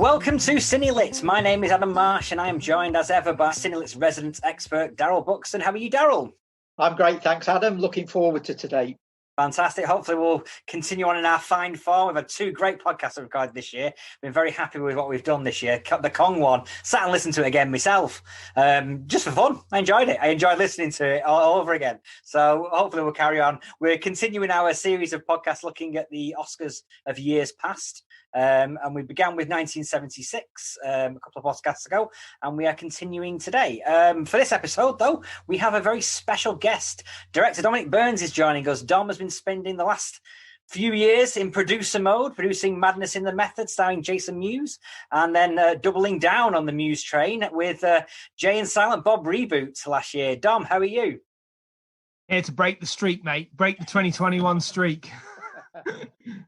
Welcome to CineLit. My name is Adam Marsh and I am joined as ever by CineLit's resident expert, Daryl Buxton. How are you, Daryl? I'm great, thanks, Adam. Looking forward to today. Fantastic. Hopefully we'll continue on in our fine form. We've had 2 great podcasts recorded this year. Been very happy with what we've done this year. The Kong one, sat and listened to it again myself, just for fun. I enjoyed it. I enjoyed listening to it all over again. So hopefully we'll carry on. We're continuing our series of podcasts looking at the Oscars of years past. And we began with 1976 a couple of podcasts ago, and we are continuing today. For this episode, though, we have a very special guest. Director Dominic Burns is joining us. Dom has been spending the last few years in producer mode, producing Madness in the Method, starring Jason Mewes, and then doubling down on the Mewes train with Jay and Silent Bob reboot last year. Dom, how are you? Here to break the streak, mate. Break the 2021 streak.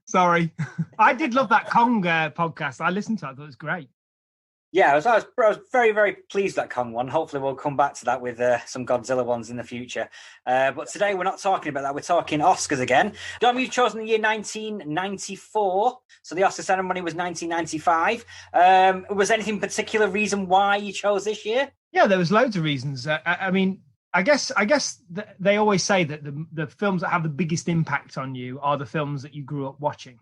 Sorry. I did love that Kong podcast. I listened to it. I thought it was great. Yeah, I was very, very pleased with that Kong one. Hopefully we'll come back to that with some Godzilla ones in the future. But today we're not talking about that. We're talking Oscars again. Dom, you've chosen the year 1994. So the Oscar ceremony was 1995. Was there anything particular reason why you chose this year? Yeah, there was loads of reasons. I guess they always say that the films that have the biggest impact on you are the films that you grew up watching.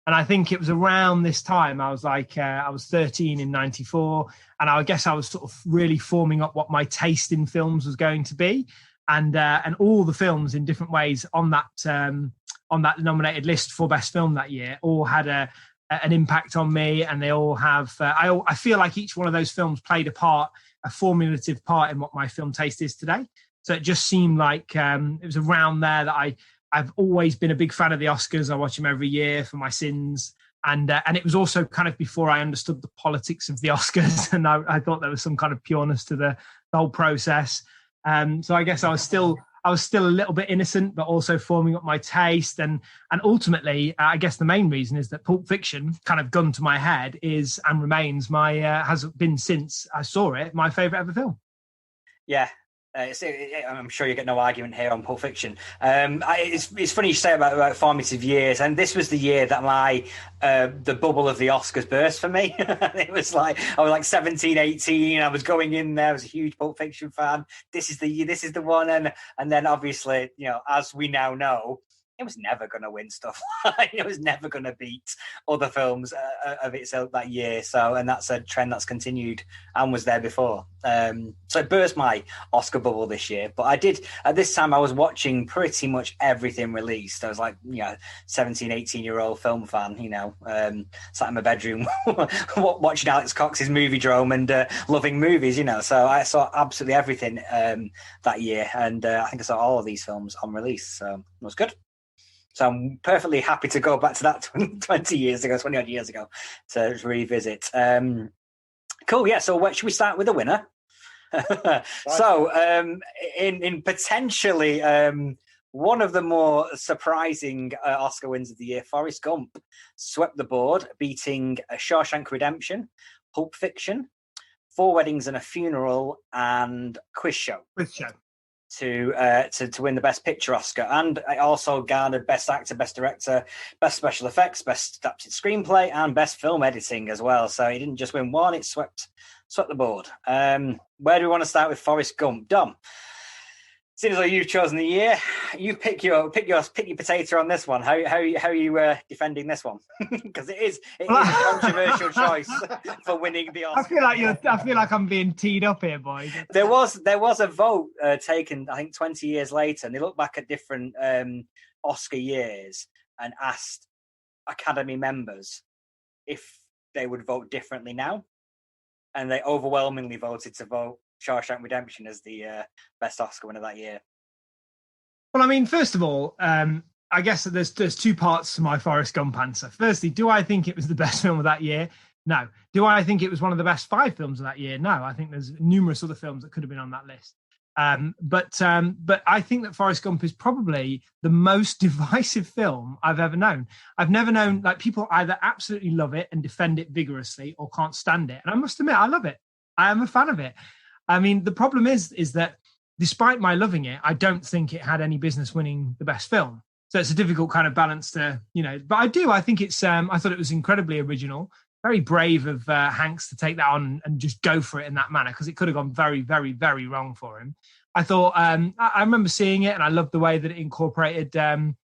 And I think it was around this time, I was 13 in 94. And I guess I was sort of really forming up what my taste in films was going to be. And all the films in different ways on that nominated list for Best Film that year all had an impact on me. And they all have, I feel like each one of those films played a formulative part in what my film taste is today. So it just seemed like it was around there that I've always been a big fan of the Oscars. I watch them every year for my sins. And it was also kind of before I understood the politics of the Oscars. And I thought there was some kind of pureness to the whole process. So I guess I was still a little bit innocent, but also forming up my taste. And ultimately, I guess the main reason is that Pulp Fiction, kind of gun to my head, is and remains has been since I saw it, my favourite ever film. Yeah. I'm sure you get no argument here on Pulp Fiction. It's funny you say about formative years, and this was the year that the bubble of the Oscars burst for me. It was like I was like 17, 18. I was going in there. I was a huge Pulp Fiction fan. This is the one, and then obviously, as we now know, it was never going to win stuff. It was never going to beat other films of itself that year. So, and that's a trend that's continued and was there before. So it burst my Oscar bubble this year. But I did, at this time, I was watching pretty much everything released. I was like, 17, 18-year-old film fan, sat in my bedroom watching Alex Cox's Movie Drome and loving movies, So I saw absolutely everything that year. And I think I saw all of these films on release. So it was good. So I'm perfectly happy to go back to that 20 odd years ago to revisit. Cool. Yeah. So should we start with the winner? So in potentially one of the more surprising Oscar wins of the year, Forrest Gump swept the board, beating Shawshank Redemption, Pulp Fiction, 4 Weddings and a Funeral, and Quiz Show. To win the Best Picture Oscar, and it also garnered Best Actor, Best Director, Best Special Effects, Best Adapted Screenplay, and Best Film Editing as well. So he didn't just win one; it swept the board. Where do we want to start with Forrest Gump? Dom, seeing as though you've chosen the year, you pick your potato on this one. How are you defending this one? Because it is a controversial choice for winning the Oscar. I feel like I'm being teed up here, boys. There was a vote taken, I think, 20 years later, and they looked back at different Oscar years and asked Academy members if they would vote differently now, and they overwhelmingly voted to vote Shawshank Redemption as the best Oscar winner that year. Well, I mean, first of all, I guess there's 2 parts to my Forrest Gump answer. Firstly, do I think it was the best film of that year? No. Do I think it was one of the best 5 films of that year? No. I think there's numerous other films that could have been on that list. But I think that Forrest Gump is probably the most divisive film I've ever known. I've never known, people either absolutely love it and defend it vigorously or can't stand it. And I must admit, I love it. I am a fan of it. I mean, the problem is that despite my loving it, I don't think it had any business winning the best film. So it's a difficult kind of balance to, but I think it's, I thought it was incredibly original. very brave of Hanks to take that on and just go for it in that manner, because it could have gone very, very, very wrong for him. I thought, I remember seeing it, and I loved the way that it incorporated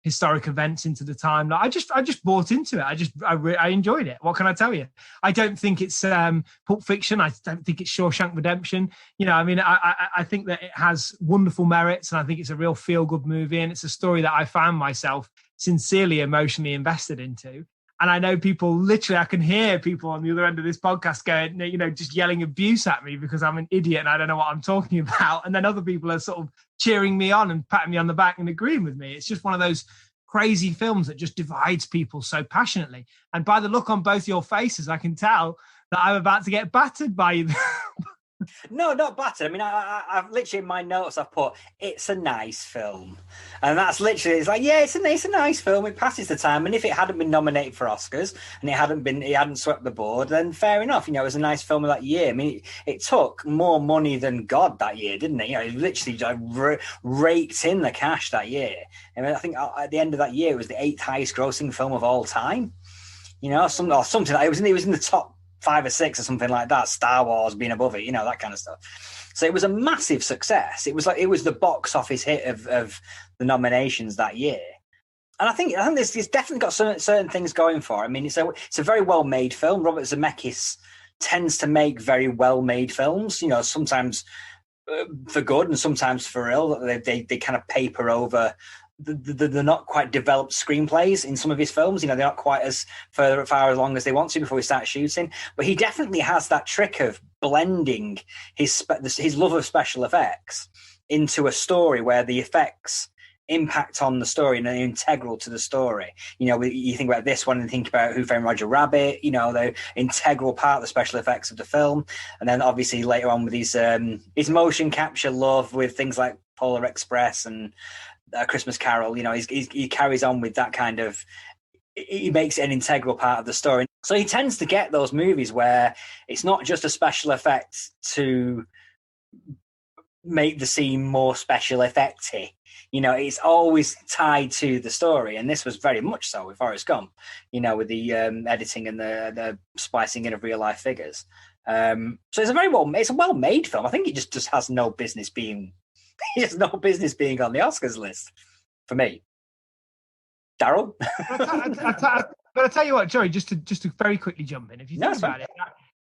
historic events into the time. Like, I just bought into it. I enjoyed it. What can I tell you? I don't think it's Pulp Fiction. I don't think it's Shawshank Redemption. You know, I mean, I think that it has wonderful merits, and I think it's a real feel-good movie, and it's a story that I found myself sincerely emotionally invested into. And I know people, literally, I can hear people on the other end of this podcast going, you know, just yelling abuse at me because I'm an idiot and I don't know what I'm talking about. And then other people are sort of cheering me on and patting me on the back and agreeing with me. It's just one of those crazy films that just divides people so passionately. And by the look on both your faces, I can tell that I'm about to get battered by you. No, not battered. I mean, I've literally in my notes I've put it's a nice film, and that's literally, it's like, yeah, it's a nice film. It passes the time, and if it hadn't been nominated for Oscars and it hadn't swept the board, then fair enough. You know, it was a nice film of that year. I mean, it took more money than God that year, didn't it? You know, it literally raked in the cash that year. I mean, I think at the end of that year, it was the 8th highest grossing film of all time. You know, something like it was in the top 5 or 6 or something like that, Star Wars being above it, you know, that kind of stuff. So it was a massive success. It was the box office hit of the nominations that year. And I think this definitely got certain things going for it. I mean, it's a very well-made film. Robert Zemeckis tends to make very well-made films, you know, sometimes for good and sometimes for ill. They kind of paper over the not quite developed screenplays in some of his films. You know, they're not quite as far along as they want to before we start shooting. But he definitely has that trick of blending his love of special effects into a story where the effects impact on the story and are integral to the story. You know, you think about this one and think about Who Framed Roger Rabbit. You know, they're integral part of the special effects of the film. And then obviously later on with his motion capture love with things like Polar Express and Christmas Carol, you know, he carries on with that kind of, he makes it an integral part of the story. So he tends to get those movies where it's not just a special effect to make the scene more special effecty. You know, it's always tied to the story, and this was very much so with Forrest Gump. You know, with the editing and the splicing in of real life figures. So it's a well-made film. I think it just has no business being. He has no business being on the Oscars list for me. Daryl? But I tell you what, Joey, just to very quickly jump in, if you think about it,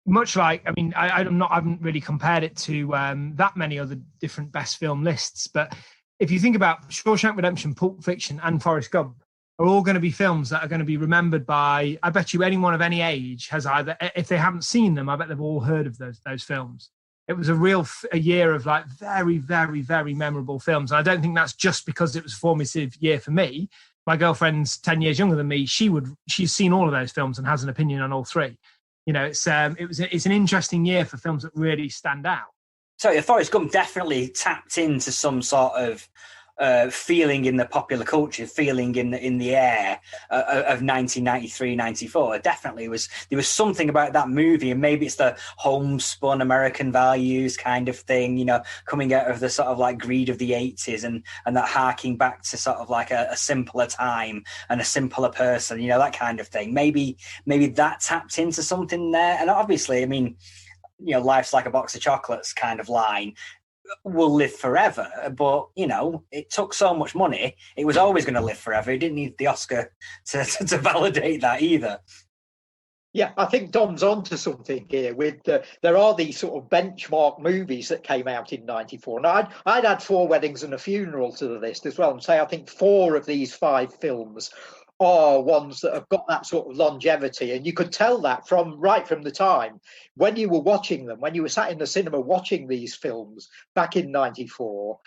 much like, I mean, I haven't really compared it to that many other different best film lists, but if you think about Shawshank Redemption, Pulp Fiction, and Forrest Gump, are all going to be films that are going to be remembered by, I bet you anyone of any age has either, if they haven't seen them, I bet they've all heard of those films. It was a year of like very, very, very memorable films. And I don't think that's just because it was a formative year for me. My girlfriend's 10 years younger than me. She's seen all of those films and has an opinion on all three. You know, it's an interesting year for films that really stand out. So Forrest Gump definitely tapped into some sort of feeling in the popular culture, feeling in the air of 1993, 94. Definitely there was something about that movie, and maybe it's the homespun American values kind of thing, you know, coming out of the sort of like greed of the 80s and that harking back to sort of like a simpler time and a simpler person, you know, that kind of thing. Maybe that tapped into something there. And obviously, I mean, you know, life's like a box of chocolates kind of line will live forever, but you know, it took so much money, it was always going to live forever. It didn't need the Oscar to validate that either. Yeah, I think Dom's onto something here. With there are these sort of benchmark movies that came out in '94, and I'd add Four Weddings and a Funeral to the list as well, and say I think 4 of these 5 films are ones that have got that sort of longevity, and you could tell that right from the time when you were watching them, when you were sat in the cinema watching these films back in '94.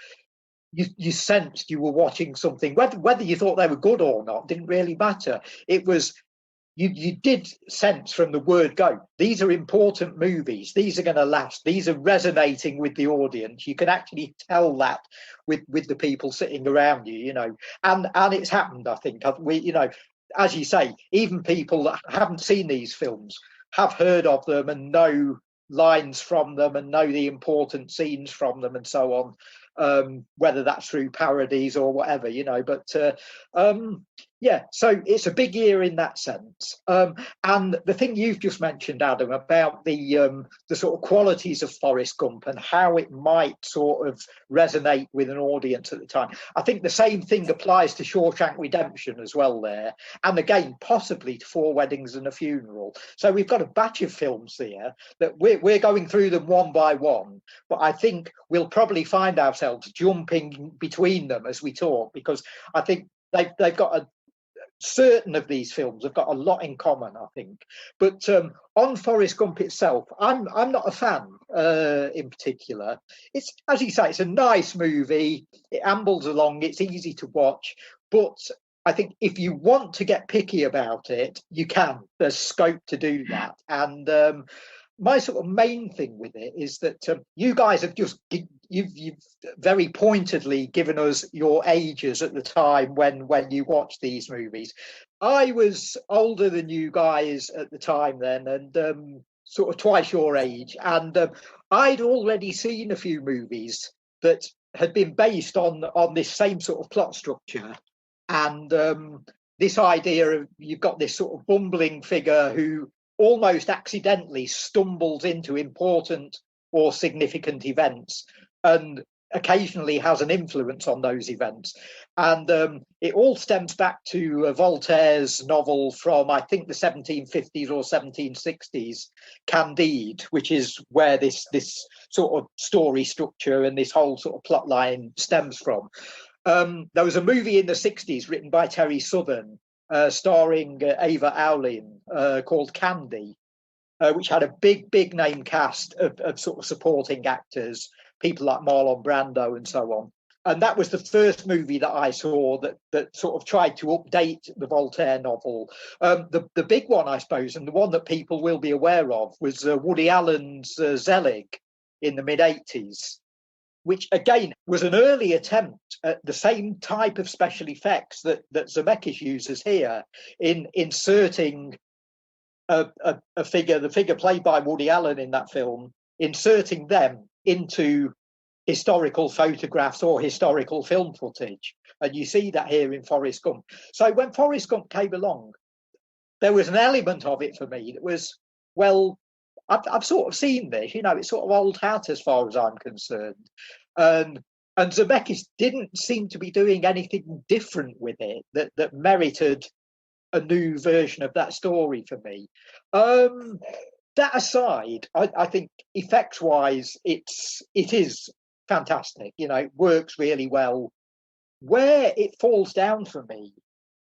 You sensed you were watching something, whether you thought they were good or not didn't really matter. It was you did sense from the word go, these are important movies, these are going to last, these are resonating with the audience. You can actually tell that with the people sitting around you, you know, and it's happened. I think you know, as you say, even people that haven't seen these films have heard of them and know lines from them and know the important scenes from them and so on. whether that's through parodies or whatever, but yeah, so it's a big year in that sense. And the thing you've just mentioned, Adam, about the sort of qualities of Forrest Gump and how it might sort of resonate with an audience at the time, I think the same thing applies to Shawshank Redemption as well there, and again possibly to Four Weddings and a Funeral. So we've got a batch of films here that we're going through them one by one, but I think we'll probably find ourselves jumping between them as we talk, because I think they've got certain of these films have got a lot in common, I think. But on Forrest Gump itself, I'm not a fan in particular. It's, as you say, it's a nice movie. It ambles along. It's easy to watch. But I think if you want to get picky about it, you can. There's scope to do that. And my sort of main thing with it is that you guys have just you've very pointedly given us your ages at the time when you watched these movies. I was older than you guys at the time then, and sort of twice your age, and I'd already seen a few movies that had been based on this same sort of plot structure, and this idea of you've got this sort of bumbling figure who almost accidentally stumbles into important or significant events and occasionally has an influence on those events. And it all stems back to Voltaire's novel from, I think, the 1750s or 1760s, Candide, which is where this sort of story structure and this whole sort of plot line stems from. There was a movie in the 60s written by Terry Southern, starring Ava Owlin, called Candy, which had a big name cast of sort of supporting actors, people like Marlon Brando and so on. And that was the first movie that I saw that sort of tried to update the Voltaire novel. The big one, I suppose, and the one that people will be aware of, was Woody Allen's Zelig in the mid-80s, which again was an early attempt at the same type of special effects that Zemeckis uses here in inserting a figure, the figure played by Woody Allen in that film, inserting them into historical photographs or historical film footage. And you see that here in Forrest Gump. So when Forrest Gump came along, there was an element of it for me that was, well, I've sort of seen this, it's sort of old hat as far as I'm concerned. And Zemeckis didn't seem to be doing anything different with it that merited a new version of that story for me. That aside, I think effects-wise, it is fantastic. It works really well. Where it falls down for me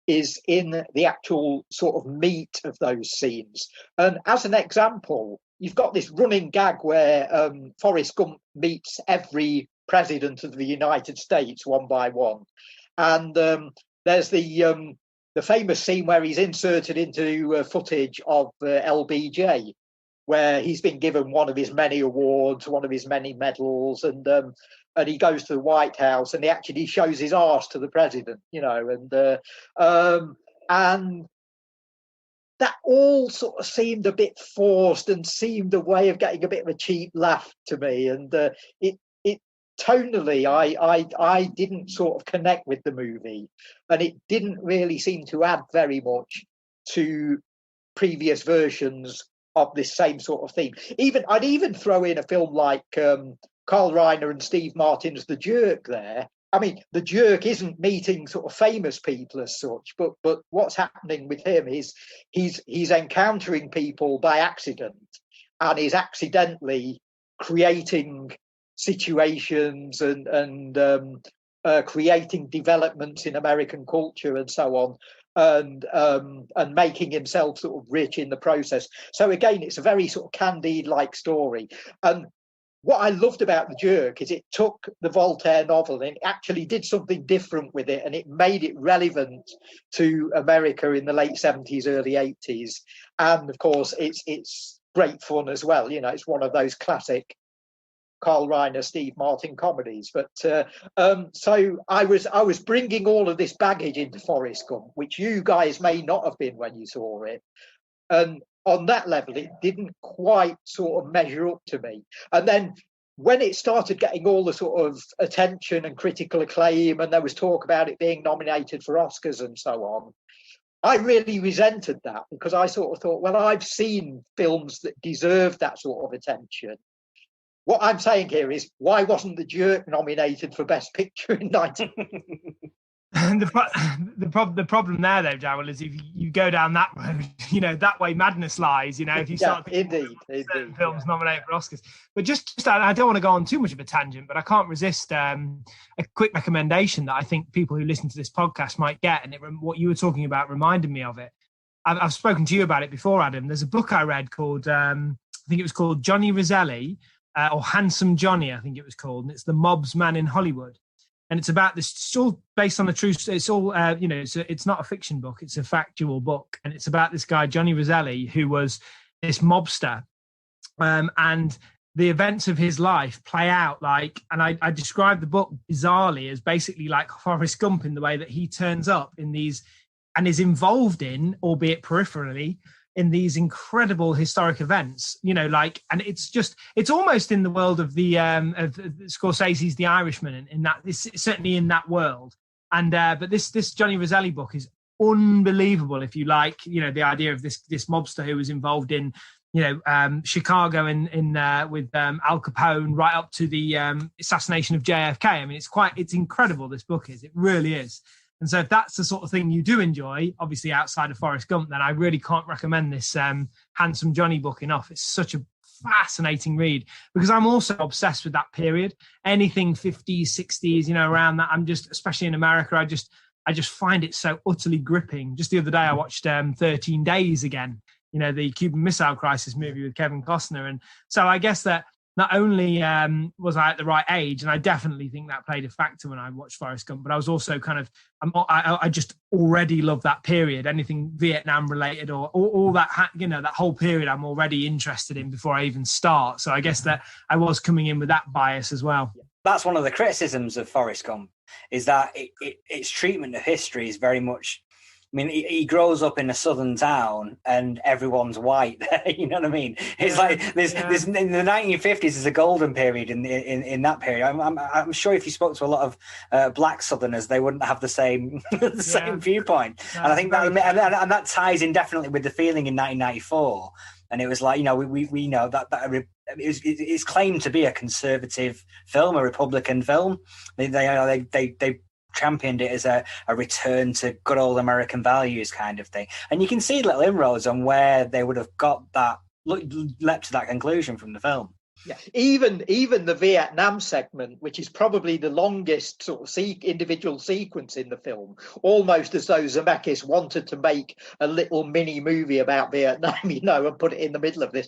is in the actual sort of meat of those scenes. And as an example, you've got this running gag where Forrest Gump meets every president of the United States one by one. And there's the famous scene where he's inserted into footage of LBJ, where he's been given one of his many awards, one of his many medals, and he goes to the White House and he actually shows his arse to the president, and that all sort of seemed a bit forced and seemed a way of getting a bit of a cheap laugh to me. And it tonally, I didn't sort of connect with the movie, and it didn't really seem to add very much to previous versions of this same sort of theme. I'd even throw in a film like Carl Reiner and Steve Martin's The Jerk there. I mean, The Jerk isn't meeting sort of famous people as such, but what's happening with him is he's encountering people by accident, and he's accidentally creating situations and creating developments in American culture and so on, and making himself sort of rich in the process. So again, it's a very sort of Candide-like story. And what I loved about The Jerk is it took the Voltaire novel and it actually did something different with it, and it made it relevant to America in the late 70s, early 80s. And of course, it's great fun as well. It's one of those classic Carl Reiner, Steve Martin comedies. But so I was bringing all of this baggage into Forrest Gump, which you guys may not have been when you saw it. And on that level, it didn't quite sort of measure up to me. And then when it started getting all the sort of attention and critical acclaim, and there was talk about it being nominated for Oscars and so on, I really resented that, because I sort of thought, well, I've seen films that deserve that sort of attention. What I'm saying here is, why wasn't The Jerk nominated for Best Picture in 19? The problem there, though, Darryl, is if you go down that road, that way madness lies. If you start indeed, films nominated for Oscars. But just I don't want to go on too much of a tangent, but I can't resist a quick recommendation that I think people who listen to this podcast might get. And what you were talking about reminded me of it. I've spoken to you about it before, Adam. There's a book I read called, I think it was called Johnny Roselli, or Handsome Johnny, I think it was called. And it's the mob's man in Hollywood. And it's about this. It's all based on a true. It's all it's not a fiction book. It's a factual book, and it's about this guy Johnny Roselli, who was this mobster, and the events of his life play out like. And I described the book bizarrely as basically like Forrest Gump, in the way that he turns up in these and is involved in, albeit peripherally, in these incredible historic events, and it's almost in the world of the of Scorsese's The Irishman, in that it's certainly in that world. And but this Johnny Roselli book is unbelievable, if you like, the idea of this mobster who was involved in Chicago with Al Capone, right up to the assassination of JFK. I mean, it's incredible, this book is. It really is. And so if that's the sort of thing you do enjoy, obviously outside of Forrest Gump, then I really can't recommend this Handsome Johnny book enough. It's such a fascinating read, because I'm also obsessed with that period. Anything 50s, 60s, around that. I'm just, especially in America, I just find it so utterly gripping. Just the other day, I watched 13 Days again, the Cuban Missile Crisis movie with Kevin Costner. And so I guess that not only was I at the right age, and I definitely think that played a factor when I watched Forrest Gump, but I was also kind of, I just already love that period. Anything Vietnam related or all that, that whole period I'm already interested in before I even start. So I guess that I was coming in with that bias as well. That's one of the criticisms of Forrest Gump, is that its treatment of history is very much, I mean, he grows up in a southern town and everyone's white there. You know what I mean? It's like there's in the 1950s is a golden period in that period. I'm sure if you spoke to a lot of black Southerners, they wouldn't have the same same viewpoint. No, and I think that ties in definitely with the feeling in 1994. And it was like, we know that it's claimed to be a conservative film, a Republican film. They championed it as a return to good old American values kind of thing. And you can see little inroads on where they would have got that, leapt to that conclusion from the film. Yeah, even the Vietnam segment, which is probably the longest sort of individual sequence in the film, almost as though Zemeckis wanted to make a little mini movie about Vietnam, and put it in the middle of this.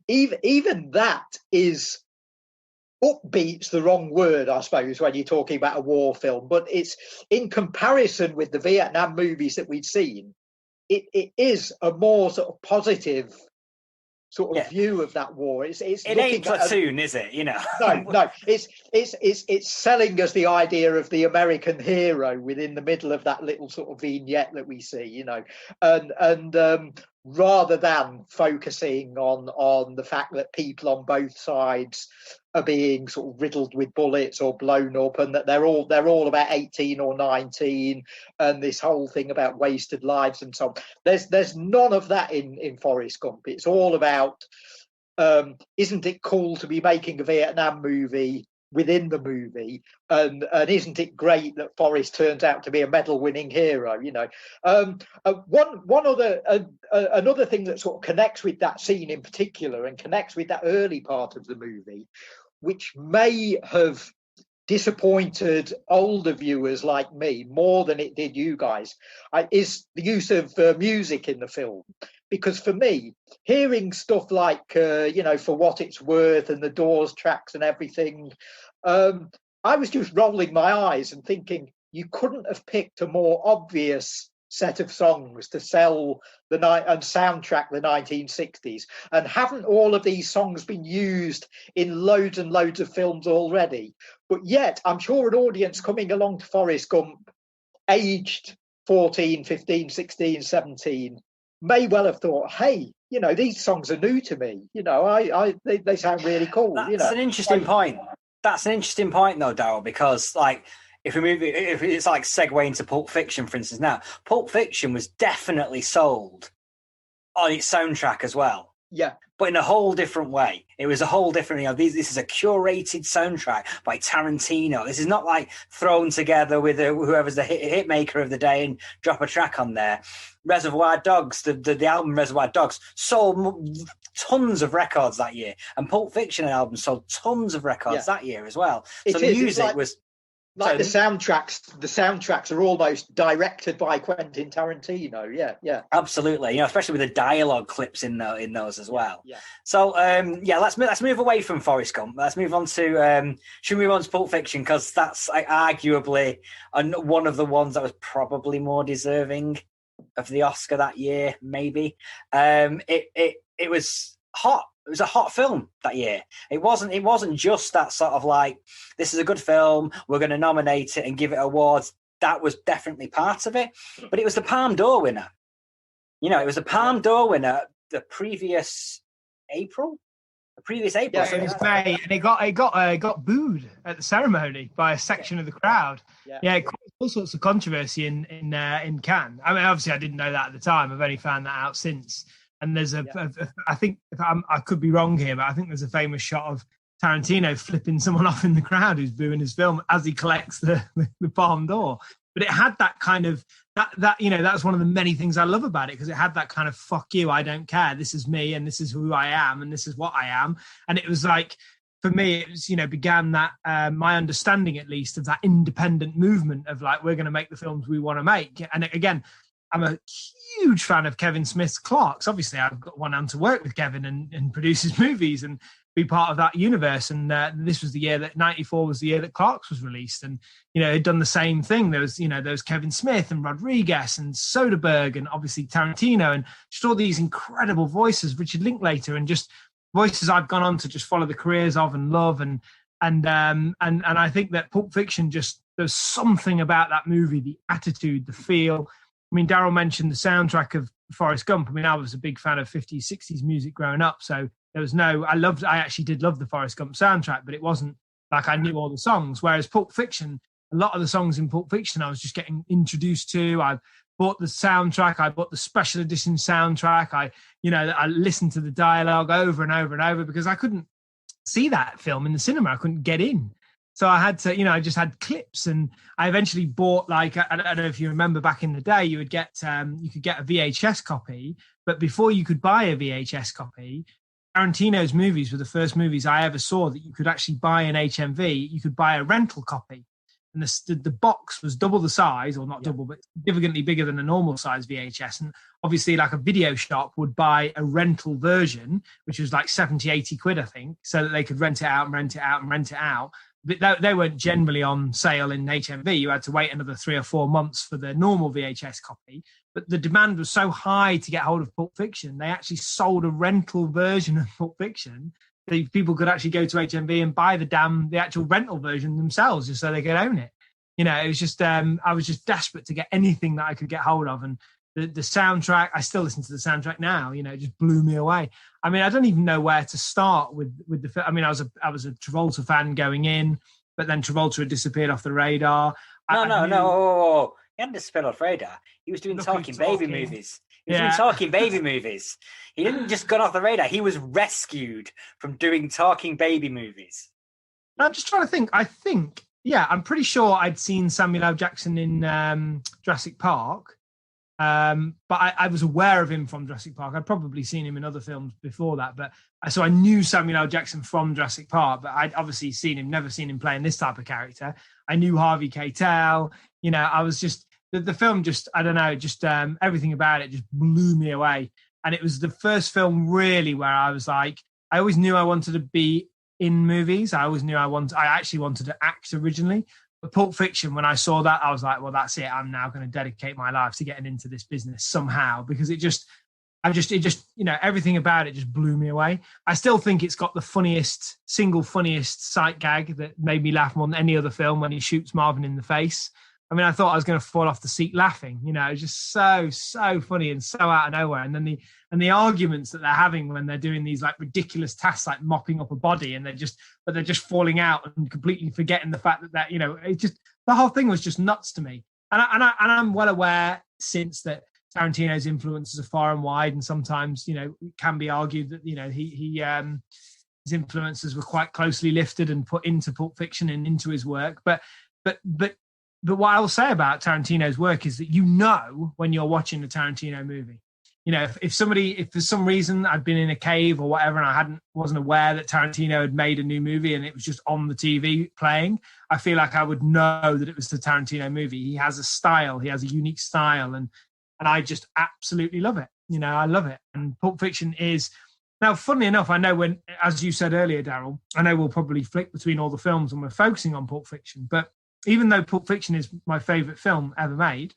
Even that is, upbeat's the wrong word, I suppose, when you're talking about a war film, but it's in comparison with the Vietnam movies that we'd seen, it is a more sort of positive sort of view of that war. It ain't Platoon, is it? No. It's selling us the idea of the American hero within the middle of that little sort of vignette that we see, and rather than focusing on the fact that people on both sides are being sort of riddled with bullets or blown up, and that they're all about 18 or 19, and this whole thing about wasted lives and so on. There's none of that in Forrest Gump. It's all about isn't it cool to be making a Vietnam movie within the movie, and isn't it great that Forrest turns out to be a medal-winning hero? Another thing that sort of connects with that scene in particular, and connects with that early part of the movie, which may have disappointed older viewers like me more than it did you guys, is the use of music in the film. Because for me, hearing stuff like, For What It's Worth and the Doors tracks and everything, I was just rolling my eyes and thinking, you couldn't have picked a more obvious set of songs to sell the night and soundtrack the 1960s. And haven't all of these songs been used in loads and loads of films already? But yet, I'm sure an audience coming along to Forrest Gump, aged 14, 15, 16, 17, may well have thought, hey, these songs are new to me. They sound really cool. That's an interesting point. That's an interesting point, though, Daryl, because like if it's like segue into Pulp Fiction, for instance. Now, Pulp Fiction was definitely sold on its soundtrack as well. Yeah. But in a whole different way. It was a whole different, this is a curated soundtrack by Tarantino. This is not like thrown together with whoever's the hit maker of the day and drop a track on there. Reservoir Dogs, the album Reservoir Dogs sold tons of records that year. And Pulp Fiction album sold tons of records that year as well. So the music was... Like the soundtracks are almost directed by Quentin Tarantino. Yeah. Absolutely. Especially with the dialogue clips in those as well. Yeah. So let's move away from Forrest Gump. Let's move on to should we move on to Pulp Fiction, because that's arguably one of the ones that was probably more deserving of the Oscar that year. Maybe it was hot. It was a hot film that year. It wasn't just that sort of like, this is a good film, we're going to nominate it and give it awards. That was definitely part of it. But it was the Palme d'Or winner. It was the Palme d'Or winner the previous April. Yeah, So it was May, and it got booed at the ceremony by a section of the crowd. Yeah, it caused all sorts of controversy in Cannes. I mean, obviously, I didn't know that at the time. I've only found that out since. And there's I think I could be wrong here, but I think there's a famous shot of Tarantino flipping someone off in the crowd who's booing his film as he collects the Palme d'Or. But it had that kind of that's one of the many things I love about it, because it had that kind of fuck you, I don't care. This is me, and this is who I am, and this is what I am. And it was like, for me, it was, began that my understanding, at least, of that independent movement of like, we're going to make the films we want to make. And again, I'm a huge fan of Kevin Smith's Clerks. Obviously, I've got one hand to work with Kevin and produce his movies and be part of that universe. And this was the year that 94 was the year that Clerks was released. And, had done the same thing. There was Kevin Smith and Rodriguez and Soderbergh and obviously Tarantino and just all these incredible voices, Richard Linklater, and just voices I've gone on to just follow the careers of and love. And I think that Pulp Fiction, there's something about that movie, the attitude, the feel. I mean, Daryl mentioned the soundtrack of Forrest Gump. I mean, I was a big fan of 50s, 60s music growing up. So there was I actually did love the Forrest Gump soundtrack, but it wasn't like I knew all the songs. Whereas Pulp Fiction, a lot of the songs in Pulp Fiction I was just getting introduced to. I bought the soundtrack. I bought the special edition soundtrack. I listened to the dialogue over and over and over, because I couldn't see that film in the cinema. I couldn't get in. So I had to, I just had clips, and I eventually bought, like, I don't know if you remember back in the day, you could get a VHS copy, but before you could buy a VHS copy, Tarantino's movies were the first movies I ever saw that you could actually buy an HMV. You could buy a rental copy, and the box was double the size, or not double, but significantly bigger than a normal size VHS. And obviously, like, a video shop would buy a rental version, which was like 70, 80 quid, I think, so that they could rent it out and rent it out and rent it out. But they weren't generally on sale in HMV. You had to wait another 3 or 4 months for the normal VHS copy. But the demand was so high to get hold of Pulp Fiction, they actually sold a rental version of Pulp Fiction. People could actually go to HMV and buy the actual rental version themselves, just so they could own it. It was just I was just desperate to get anything that I could get hold of. And the soundtrack, I still listen to the soundtrack now. It just blew me away. I mean, I don't even know where to start with the film. I mean, I was a Travolta fan going in, but then Travolta had disappeared off the radar. No. He hadn't disappeared off the radar. He was doing talking baby movies. He was doing talking baby movies. He didn't just go off the radar. He was rescued from doing talking baby movies. I'm just trying to think. I'm pretty sure I'd seen Samuel L. Jackson in Jurassic Park. But I was aware of him from Jurassic Park. I'd probably seen him in other films before that, so I knew Samuel L. Jackson from Jurassic Park, but I'd obviously never seen him playing this type of character. I knew Harvey Keitel. I was just, the film just, I don't know, just everything about it just blew me away. And it was the first film really where I was like, I always knew I wanted to be in movies. I always knew I actually wanted to act originally. But Pulp Fiction, when I saw that, I was like, well, that's it. I'm now going to dedicate my life to getting into this business somehow, because it just, everything about it just blew me away. I still think it's got the funniest sight gag that made me laugh more than any other film, when he shoots Marvin in the face. I mean, I thought I was going to fall off the seat laughing. You know, it's just so funny and so out of nowhere. And then the arguments that they're having when they're doing these like ridiculous tasks, like mopping up a body, and they're just falling out and completely forgetting the fact that you know, it just, the whole thing was just nuts to me. And I'm well aware since that Tarantino's influences are far and wide, and sometimes, you know, it can be argued that, you know, his influences were quite closely lifted and put into Pulp Fiction and into his work. But what I will say about Tarantino's work is that, you know, when you're watching a Tarantino movie, you know, if for some reason I'd been in a cave or whatever and I wasn't aware that Tarantino had made a new movie and it was just on the TV playing, I feel like I would know that it was the Tarantino movie. He has a style, he has a unique style, and I just absolutely love it. You know, I love it. And Pulp Fiction is, now, funnily enough, I know when, as you said earlier, Daryl, I know we'll probably flick between all the films and we're focusing on Pulp Fiction, but even though Pulp Fiction is my favourite film ever made,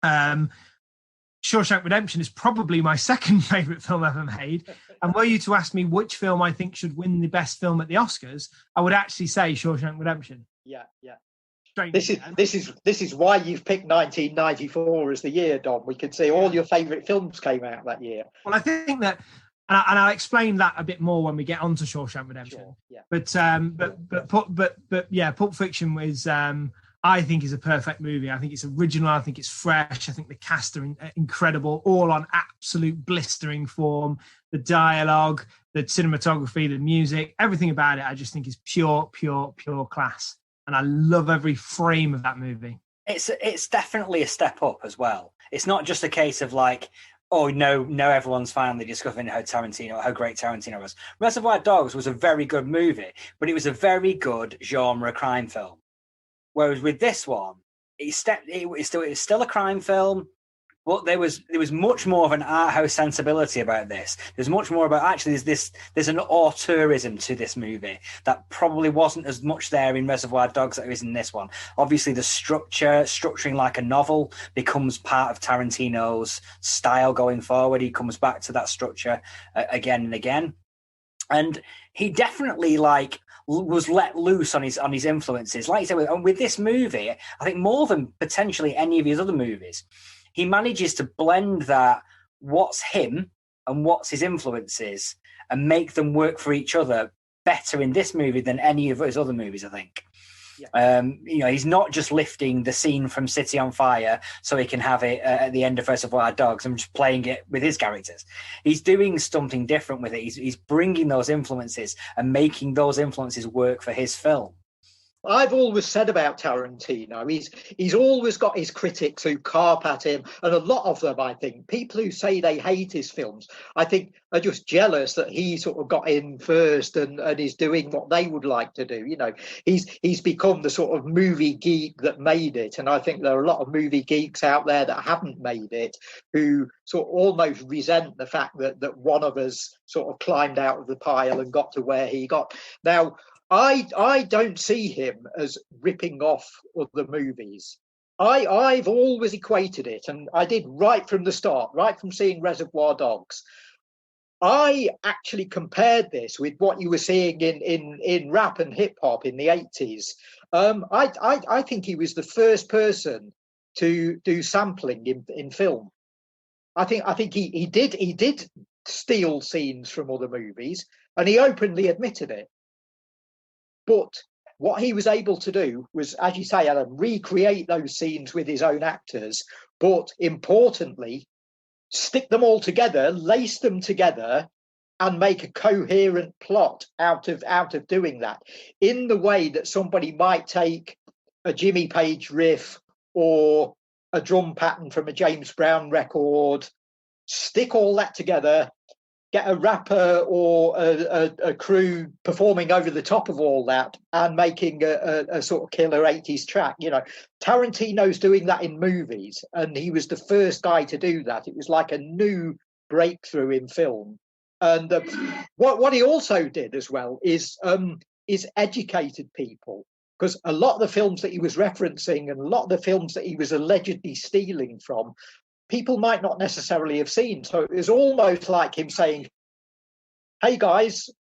Shawshank Redemption is probably my second favourite film ever made. And were you to ask me which film I think should win the best film at the Oscars, I would actually say Shawshank Redemption. Yeah. This is why you've picked 1994 as the year, Dom. We could see all your favourite films came out that year. Well, I think that, and I'll explain that a bit more when we get onto Shawshank Redemption. Sure, yeah. But yeah, Pulp Fiction was, I think, is a perfect movie. I think it's original. I think it's fresh. I think the cast are incredible, all on absolute blistering form. The dialogue, the cinematography, the music, everything about it, I just think is pure class. And I love every frame of that movie. It's definitely a step up as well. It's not just a case of like, oh, no, everyone's finally discovering how great Tarantino was. Reservoir Dogs was a very good movie, but it was a very good genre crime film. Whereas with this one, it was still a crime film, but there was much more of an art house sensibility about this. There's much more about, actually, there's an auteurism to this movie that probably wasn't as much there in Reservoir Dogs that there is in this one. Obviously, the structuring like a novel becomes part of Tarantino's style going forward. He comes back to that structure again and again. And he definitely was let loose on his influences. Like you said, with this movie, I think more than potentially any of his other movies, he manages to blend that what's him and what's his influences and make them work for each other better in this movie than any of his other movies, I think. Yeah. You know, he's not just lifting the scene from City on Fire so he can have it at the end of Reservoir Dogs and just playing it with his characters. He's doing something different with it. He's bringing those influences and making those influences work for his film. I've always said about Tarantino, he's always got his critics who carp at him, and a lot of them, I think, people who say they hate his films, I think are just jealous that he sort of got in first and is doing what they would like to do. You know, he's become the sort of movie geek that made it, and I think there are a lot of movie geeks out there that haven't made it who sort of almost resent the fact that one of us sort of climbed out of the pile and got to where he got. Now, I don't see him as ripping off other movies. I've always equated it, and I did right from the start, right from seeing Reservoir Dogs. I actually compared this with what you were seeing in rap and hip hop in the 80s. I think he was the first person to do sampling in film. I think he did steal scenes from other movies, and he openly admitted it. But what he was able to do was, as you say, Alan, recreate those scenes with his own actors, but importantly, stick them all together, lace them together, and make a coherent plot out of doing that, in the way that somebody might take a Jimmy Page riff or a drum pattern from a James Brown record, stick all that together, get a rapper or a crew performing over the top of all that and making a sort of killer 80s track. You know, Tarantino's doing that in movies, and he was the first guy to do that. It was like a new breakthrough in film. And what he also did as well is educated people, because a lot of the films that he was referencing and a lot of the films that he was allegedly stealing from, people might not necessarily have seen. So it was almost like him saying, hey guys,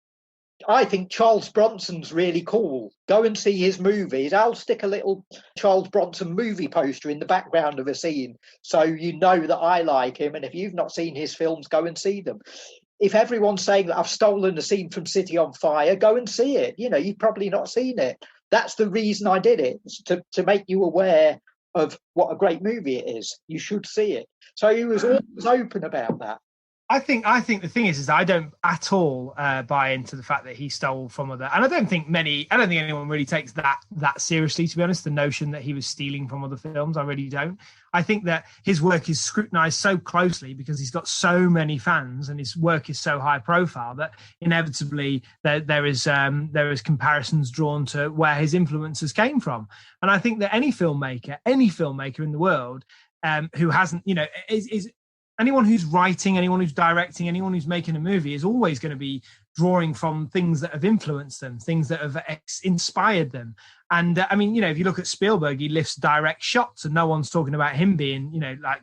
I think Charles Bronson's really cool. Go and see his movies. I'll stick a little Charles Bronson movie poster in the background of a scene so you know that I like him. And if you've not seen his films, go and see them. If everyone's saying that I've stolen a scene from City on Fire, go and see it. You know, you've probably not seen it. That's the reason I did it, to make you aware of what a great movie it is. You should see it. So he was always open about that. I think the thing is I don't at all buy into the fact that he stole from other, and I don't think anyone really takes that seriously, to be honest, the notion that he was stealing from other films. I really don't. I think that his work is scrutinized so closely because he's got so many fans and his work is so high profile that inevitably there is comparisons drawn to where his influences came from. And I think that any filmmaker in the world who hasn't, is anyone who's writing, anyone who's directing, anyone who's making a movie is always going to be drawing from things that have influenced them, things that have inspired them. And if you look at Spielberg, he lifts direct shots and no one's talking about him being,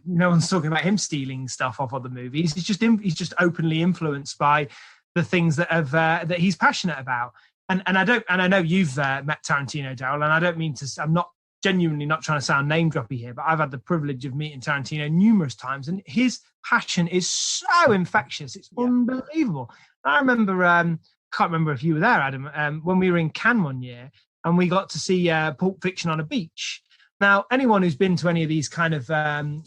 no one's talking about him stealing stuff off other movies. He's just openly influenced by the things that that he's passionate about. And I know you've met Tarantino, Daryl, and I don't mean to, I'm not genuinely not trying to sound name droppy here, but I've had the privilege of meeting Tarantino numerous times, and his passion is so infectious. It's unbelievable. I remember, can't remember if you were there, Adam, when we were in Cannes one year and we got to see Pulp Fiction on a beach. Now, anyone who's been to any of these kind of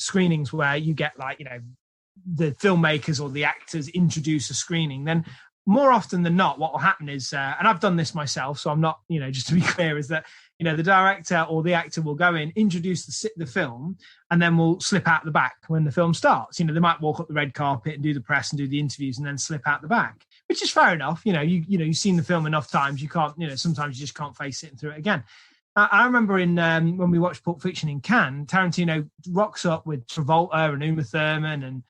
screenings where you get the filmmakers or the actors introduce a screening, then more often than not, what will happen is, and I've done this myself, so I'm not, just to be clear, is that the director or the actor will go in, introduce the film, and then will slip out the back when the film starts. They might walk up the red carpet and do the press and do the interviews and then slip out the back, which is fair enough. You've seen the film enough times. You can't, sometimes you just can't face it and through it again. I remember when we watched Pulp Fiction in Cannes, Tarantino rocks up with Travolta and Uma Thurman and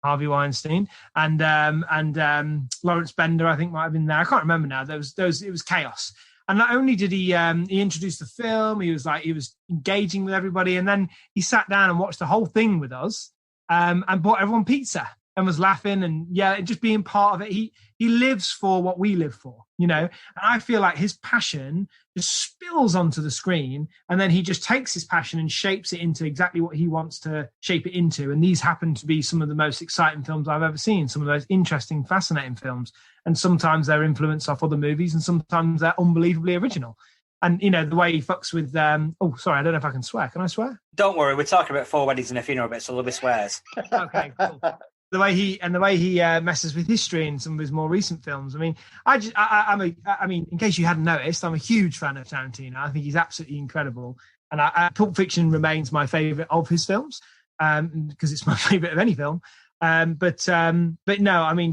Harvey Weinstein and Lawrence Bender, I think, might have been there. I can't remember now. It was chaos. And not only did he introduce the film, he was engaging with everybody, and then he sat down and watched the whole thing with us, and bought everyone pizza and was laughing and just being part of it. He lives for what we live for, And I feel like his passion just spills onto the screen, and then he just takes his passion and shapes it into exactly what he wants to shape it into. And these happen to be some of the most exciting films I've ever seen, some of those interesting, fascinating films. And sometimes they're influenced off other movies, and sometimes they're unbelievably original. And, the way he fucks with... I don't know if I can swear. Can I swear? Don't worry, we're talking about 4 Weddings and a Funeral bit, so there'll be swears. Okay, cool. The way he messes with history in some of his more recent films. In case you hadn't noticed, I'm a huge fan of Tarantino. I think he's absolutely incredible. And Pulp Fiction remains my favourite of his films, because it's my favourite of any film. But no,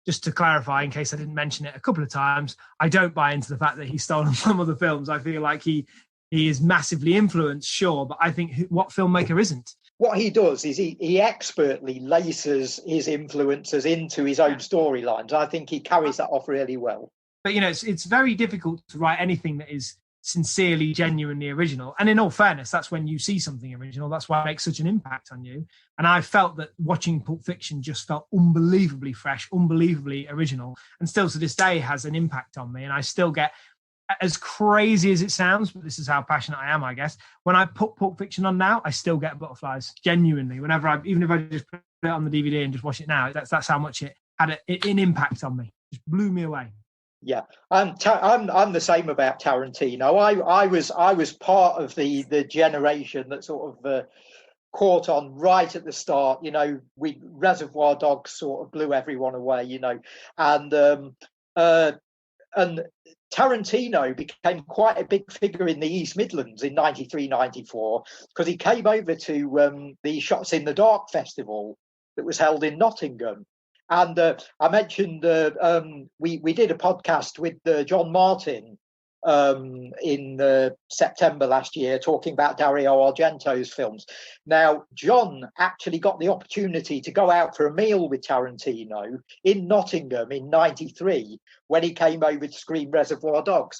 just to clarify, in case I didn't mention it a couple of times, I don't buy into the fact that he's stolen from other films. I feel like he is massively influenced, sure, but I think what filmmaker isn't? What he does is he expertly laces his influences into his own storylines. I think he carries that off really well. But, it's very difficult to write anything that is sincerely, genuinely original. And in all fairness, that's when you see something original. That's why it makes such an impact on you. And I felt that watching Pulp Fiction just felt unbelievably fresh, unbelievably original, and still to this day has an impact on me. And I still get, as crazy as it sounds, but this is how passionate I am, I guess. When I put Pulp Fiction on now, I still get butterflies, genuinely. Even if I just put it on the DVD and just watch it now, that's how much it had an impact on me. It just blew me away. Yeah, I'm the same about Tarantino. I was part of the generation that sort of caught on right at the start. Reservoir Dogs sort of blew everyone away. And Tarantino became quite a big figure in the East Midlands in 93, 94, because he came over to the Shots in the Dark festival that was held in Nottingham. And I mentioned we did a podcast with John Martin in September last year, talking about Dario Argento's films. Now, John actually got the opportunity to go out for a meal with Tarantino in Nottingham in 93 when he came over to screen Reservoir Dogs.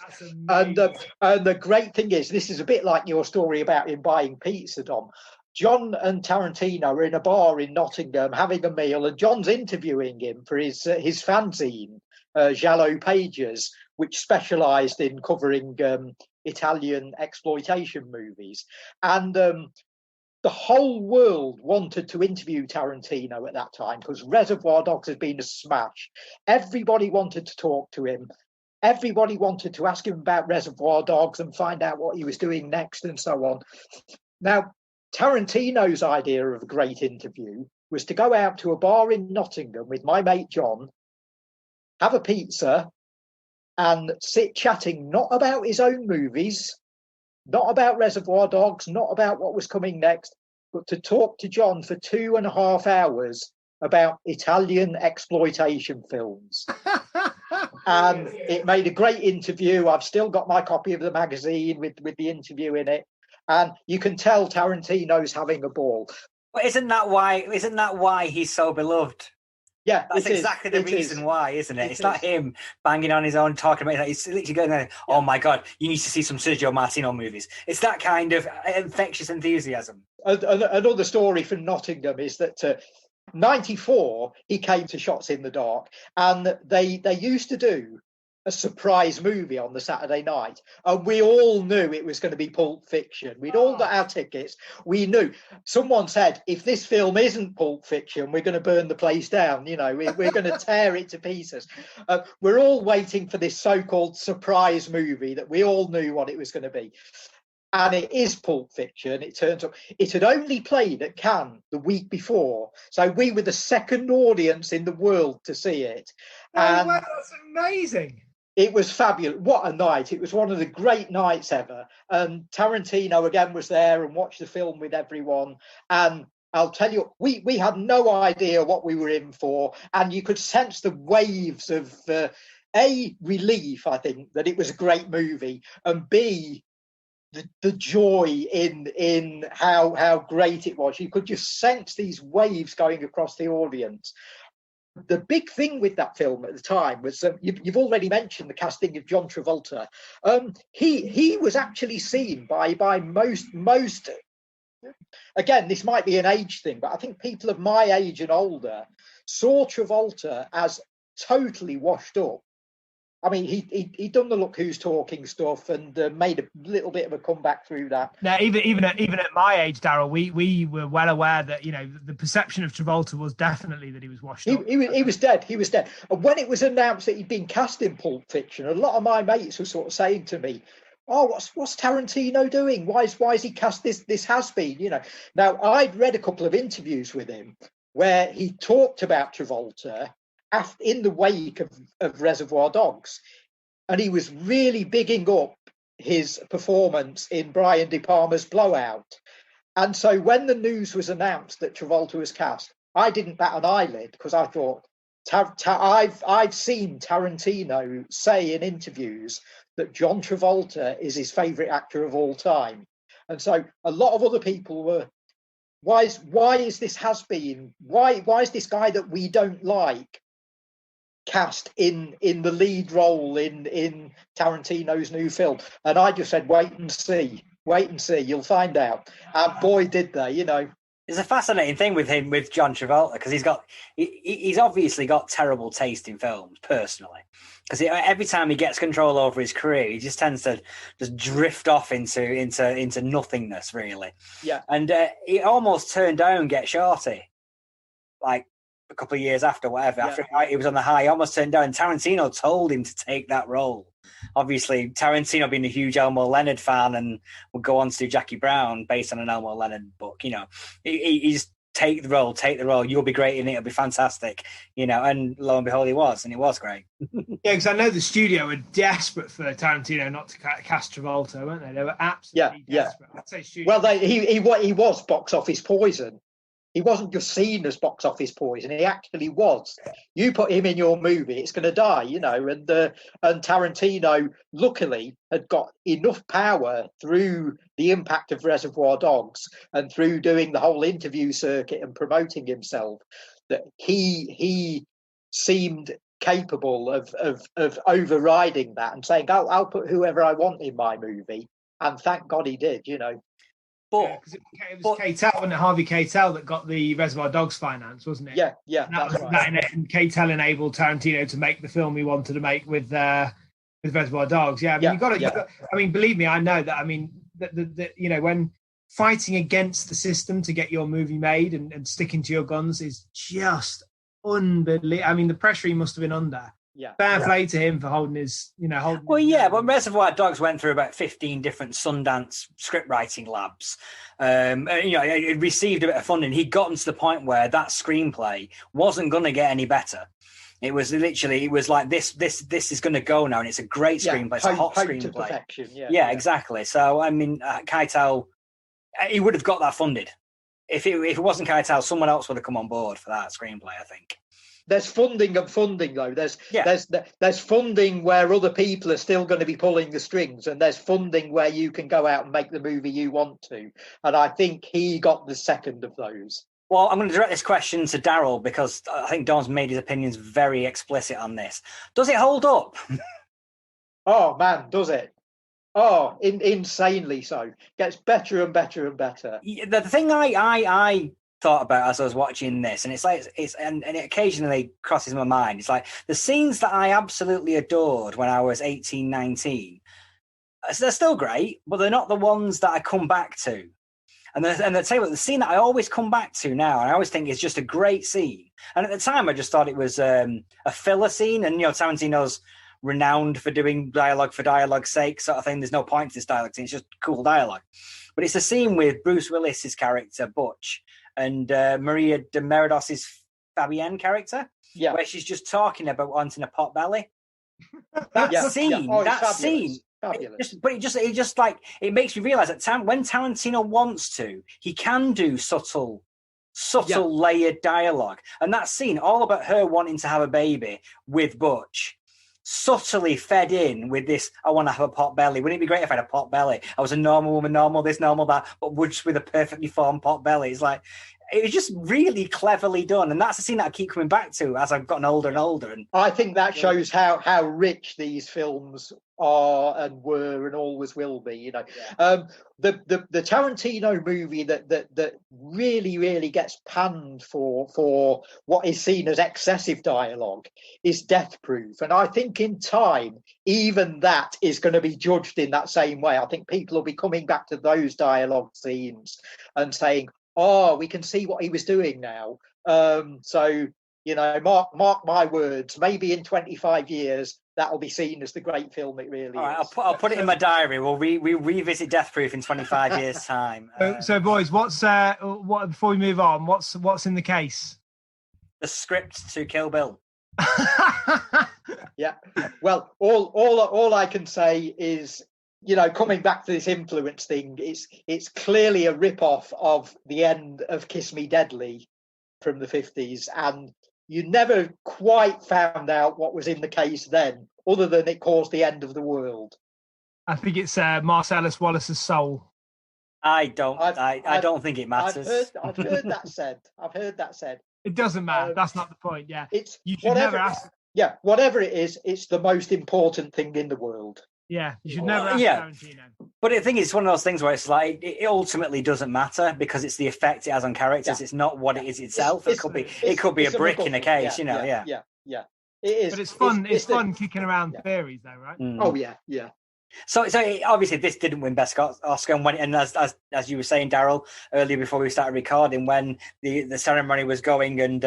And the great thing is, this is a bit like your story about him buying pizza, Dom. John and Tarantino are in a bar in Nottingham having a meal, and John's interviewing him for his fanzine. giallo pages, which specialised in covering Italian exploitation movies. And the whole world wanted to interview Tarantino at that time because Reservoir Dogs had been a smash. Everybody wanted to talk to him. Everybody wanted to ask him about Reservoir Dogs and find out what he was doing next and so on. Now, Tarantino's idea of a great interview was to go out to a bar in Nottingham with my mate John, have a pizza, and sit chatting not about his own movies, not about Reservoir Dogs, not about what was coming next, but to talk to John for 2.5 hours about Italian exploitation films. And it made a great interview. I've still got my copy of the magazine with the interview in it. And you can tell Tarantino's having a ball. But isn't that why he's so beloved? Yeah, that's exactly the reason why, isn't it? It's not him banging on his own, talking about it. It's literally going, oh my God, you need to see some Sergio Martino movies. It's that kind of infectious enthusiasm. Another story from Nottingham is that 94, he came to Shots in the Dark, and they used to do a surprise movie on the Saturday night, and we all knew it was going to be Pulp Fiction. We'd all got our tickets. We knew. Someone said, if this film isn't Pulp Fiction, we're going to burn the place down. You know, we're going to tear it to pieces. We're all waiting for this so-called surprise movie that we all knew what it was going to be. And it is Pulp Fiction. It turns up. It had only played at Cannes the week before, so we were the second audience in the world to see it. And wow, that's amazing. It was fabulous. What a night. It was one of the great nights ever. And Tarantino again was there and watched the film with everyone. And I'll tell you, we had no idea what we were in for. And you could sense the waves of, A, relief, I think, that it was a great movie, and B, the joy in how great it was. You could just sense these waves going across the audience. The big thing with that film at the time was you've already mentioned the casting of John Travolta. He was actually seen by most. Again, this might be an age thing, but I think people of my age and older saw Travolta as totally washed up. I mean, he'd done the Look Who's Talking stuff and made a little bit of a comeback through that. Now, even at my age, Daryl, we were well aware that, you know, the perception of Travolta was definitely that he was washed up. He was dead. He was dead. And when it was announced that he'd been cast in Pulp Fiction, a lot of my mates were sort of saying to me, "Oh, what's Tarantino doing? Why is he cast this has-been?" You know. Now, I'd read a couple of interviews with him where he talked about Travolta in the wake of Reservoir Dogs, and he was really bigging up his performance in Brian De Palma's Blowout. And so when the news was announced that Travolta was cast, I didn't bat an eyelid, because I thought, I've seen Tarantino say in interviews that John Travolta is his favourite actor of all time. And so a lot of other people were, why is this has-been? Why is this guy that we don't like cast in the lead role in Tarantino's new film? And I just said, wait and see, you'll find out. And boy, did they, you know. It's a fascinating thing with John Travolta, because he's obviously got terrible taste in films, personally, because every time he gets control over his career, he just tends to just drift off into nothingness, really. Yeah. And he almost turned down Get Shorty, like a couple of years after, whatever. Yeah. After he was on the high, he almost turned down. Tarantino told him to take that role. Obviously, Tarantino being a huge Elmo Leonard fan and would go on to do Jackie Brown based on an Elmo Leonard book. You know, he's take the role. You'll be great in it. It'll be fantastic. You know, and lo and behold, he was, and it was great. Yeah, because I know the studio were desperate for Tarantino not to cast Travolta, weren't they? They were absolutely desperate. I'd say studio. Well, he was box office poison. He wasn't just seen as box office poison. He actually was. You put him in your movie, it's going to die, you know. And Tarantino, luckily, had got enough power through the impact of Reservoir Dogs and through doing the whole interview circuit and promoting himself, that he seemed capable of overriding that and saying, I'll put whoever I want in my movie. And thank God he did, you know. But because it was Keitel, wasn't it? Harvey Keitel that got the Reservoir Dogs finance, wasn't it? Yeah, That's right. And Keitel enabled Tarantino to make the film he wanted to make with Reservoir Dogs. Yeah, I mean, you got to. I mean, believe me, I know that. I mean, when fighting against the system to get your movie made and sticking to your guns is just unbelievable. I mean, the pressure he must have been under. Yeah. Fair play to him for holding his, but Reservoir Dogs went through about 15 different Sundance script writing labs. It received a bit of funding. He'd gotten to the point where that screenplay wasn't going to get any better. It was like this is going to go now, and it's a great screenplay. It's a hot screenplay. To perfection. Yeah, exactly. So, I mean, Keitel, he would have got that funded. If it wasn't Keitel, someone else would have come on board for that screenplay, I think. There's funding and funding, though. There's funding where other people are still going to be pulling the strings, and there's funding where you can go out and make the movie you want to. And I think he got the second of those. Well, I'm going to direct this question to Daryl because I think Don's made his opinions very explicit on this. Does it hold up? Oh, man, does it? Oh, insanely so. Gets better and better and better. The thing I thought about as I was watching this, and it occasionally crosses my mind, it's like the scenes that I absolutely adored when I was 18, 19, they're still great, but they're not the ones that I come back to. And I'll tell you what, the scene that I always come back to now, and I always think is just a great scene. And at the time, I just thought it was a filler scene. And, Tarantino's renowned for doing dialogue for dialogue's sake sort of thing. There's no point to this dialogue scene. It's just cool dialogue. But it's a scene with Bruce Willis's character, Butch, and Maria de Meredos's Fabienne character, where she's just talking about wanting a pot belly. That scene. It makes me realize that when Tarantino wants to, he can do subtle layered dialogue. And that scene, all about her wanting to have a baby with Butch, subtly fed in with this, I want to have a pot belly. Wouldn't it be great if I had a pot belly? I was a normal woman, normal this, normal that, but just with a perfectly formed pot belly. It's like, it was just really cleverly done. And that's the scene that I keep coming back to as I've gotten older and older. And I think that shows how rich these films are and were and always will be. The Tarantino movie that really gets panned for what is seen as excessive dialogue is Death Proof, and I think in time even that is going to be judged in that same way. I think people will be coming back to those dialogue scenes and saying, oh, we can see what he was doing now. So mark my words, maybe in 25 years that'll be seen as the great film it really is. I'll put it in my diary. We'll revisit Death Proof in 25 years' time. So boys, what before we move on, what's in the case? The script to Kill Bill. Yeah. Well, all I can say is, coming back to this influence thing, it's clearly a rip-off of the end of Kiss Me Deadly from the 50s, and you never quite found out what was in the case then, other than it caused the end of the world. I think it's Marcellus Wallace's soul. I don't think it matters. I've heard that said. It doesn't matter. That's not the point. Yeah, you should never ask. Yeah, whatever it is, it's the most important thing in the world. Yeah, you should never ask Tarantino. But I think it's one of those things where it's like it ultimately doesn't matter because it's the effect it has on characters. Yeah. It's not what it is itself. It could be a brick in a case, Yeah. It is. But it's fun. It's fun kicking around theories, though, right? Mm. Oh yeah. So obviously this didn't win Best Oscar, and as you were saying, Daryl, earlier before we started recording, when the ceremony was going and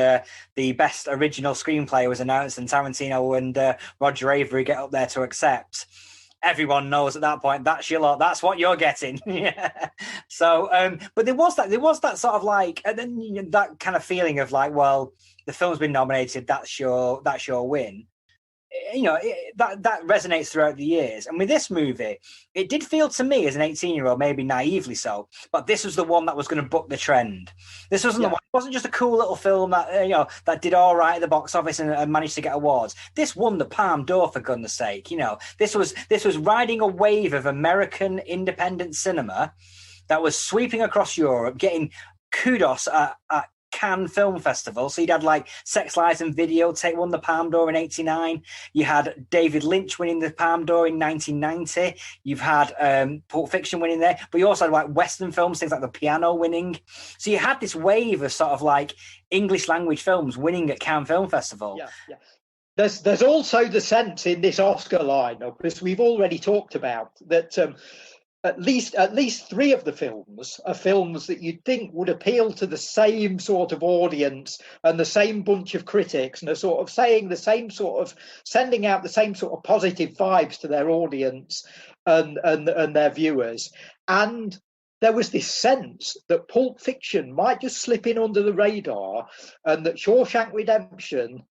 the Best Original Screenplay was announced, and Tarantino and Roger Avery get up there to accept. Everyone knows at that point that's your lot. That's what you're getting. Yeah. So, but there was that sort of like, and then that kind of feeling of like, well, the film's been nominated. That's your win. That resonates throughout the years. And with this movie, it did feel to me as an 18-year-old, maybe naively so, but this was the one that was going to buck the trend. This wasn't the one. It wasn't just a cool little film that that did all right at the box office and managed to get awards. This won the Palme d'Or, for goodness sake. This was riding a wave of American independent cinema that was sweeping across Europe, getting kudos at Cannes Film Festival. So you'd had like Sex, Lies and Videotape won the Palme d'Or in 89. You had David Lynch winning the Palme d'Or in 1990. You've had Pulp Fiction winning there, but you also had like Western films, things like The Piano winning. So you had this wave of sort of like English language films winning at Cannes Film Festival. Yeah. There's also the sense in this Oscar lineup, as we've already talked about, that at least three of the films are films that you'd think would appeal to the same sort of audience and the same bunch of critics, and are sort of sending out the same sort of positive vibes to their audience and their viewers. And there was this sense that Pulp Fiction might just slip in under the radar, and that Shawshank Redemption,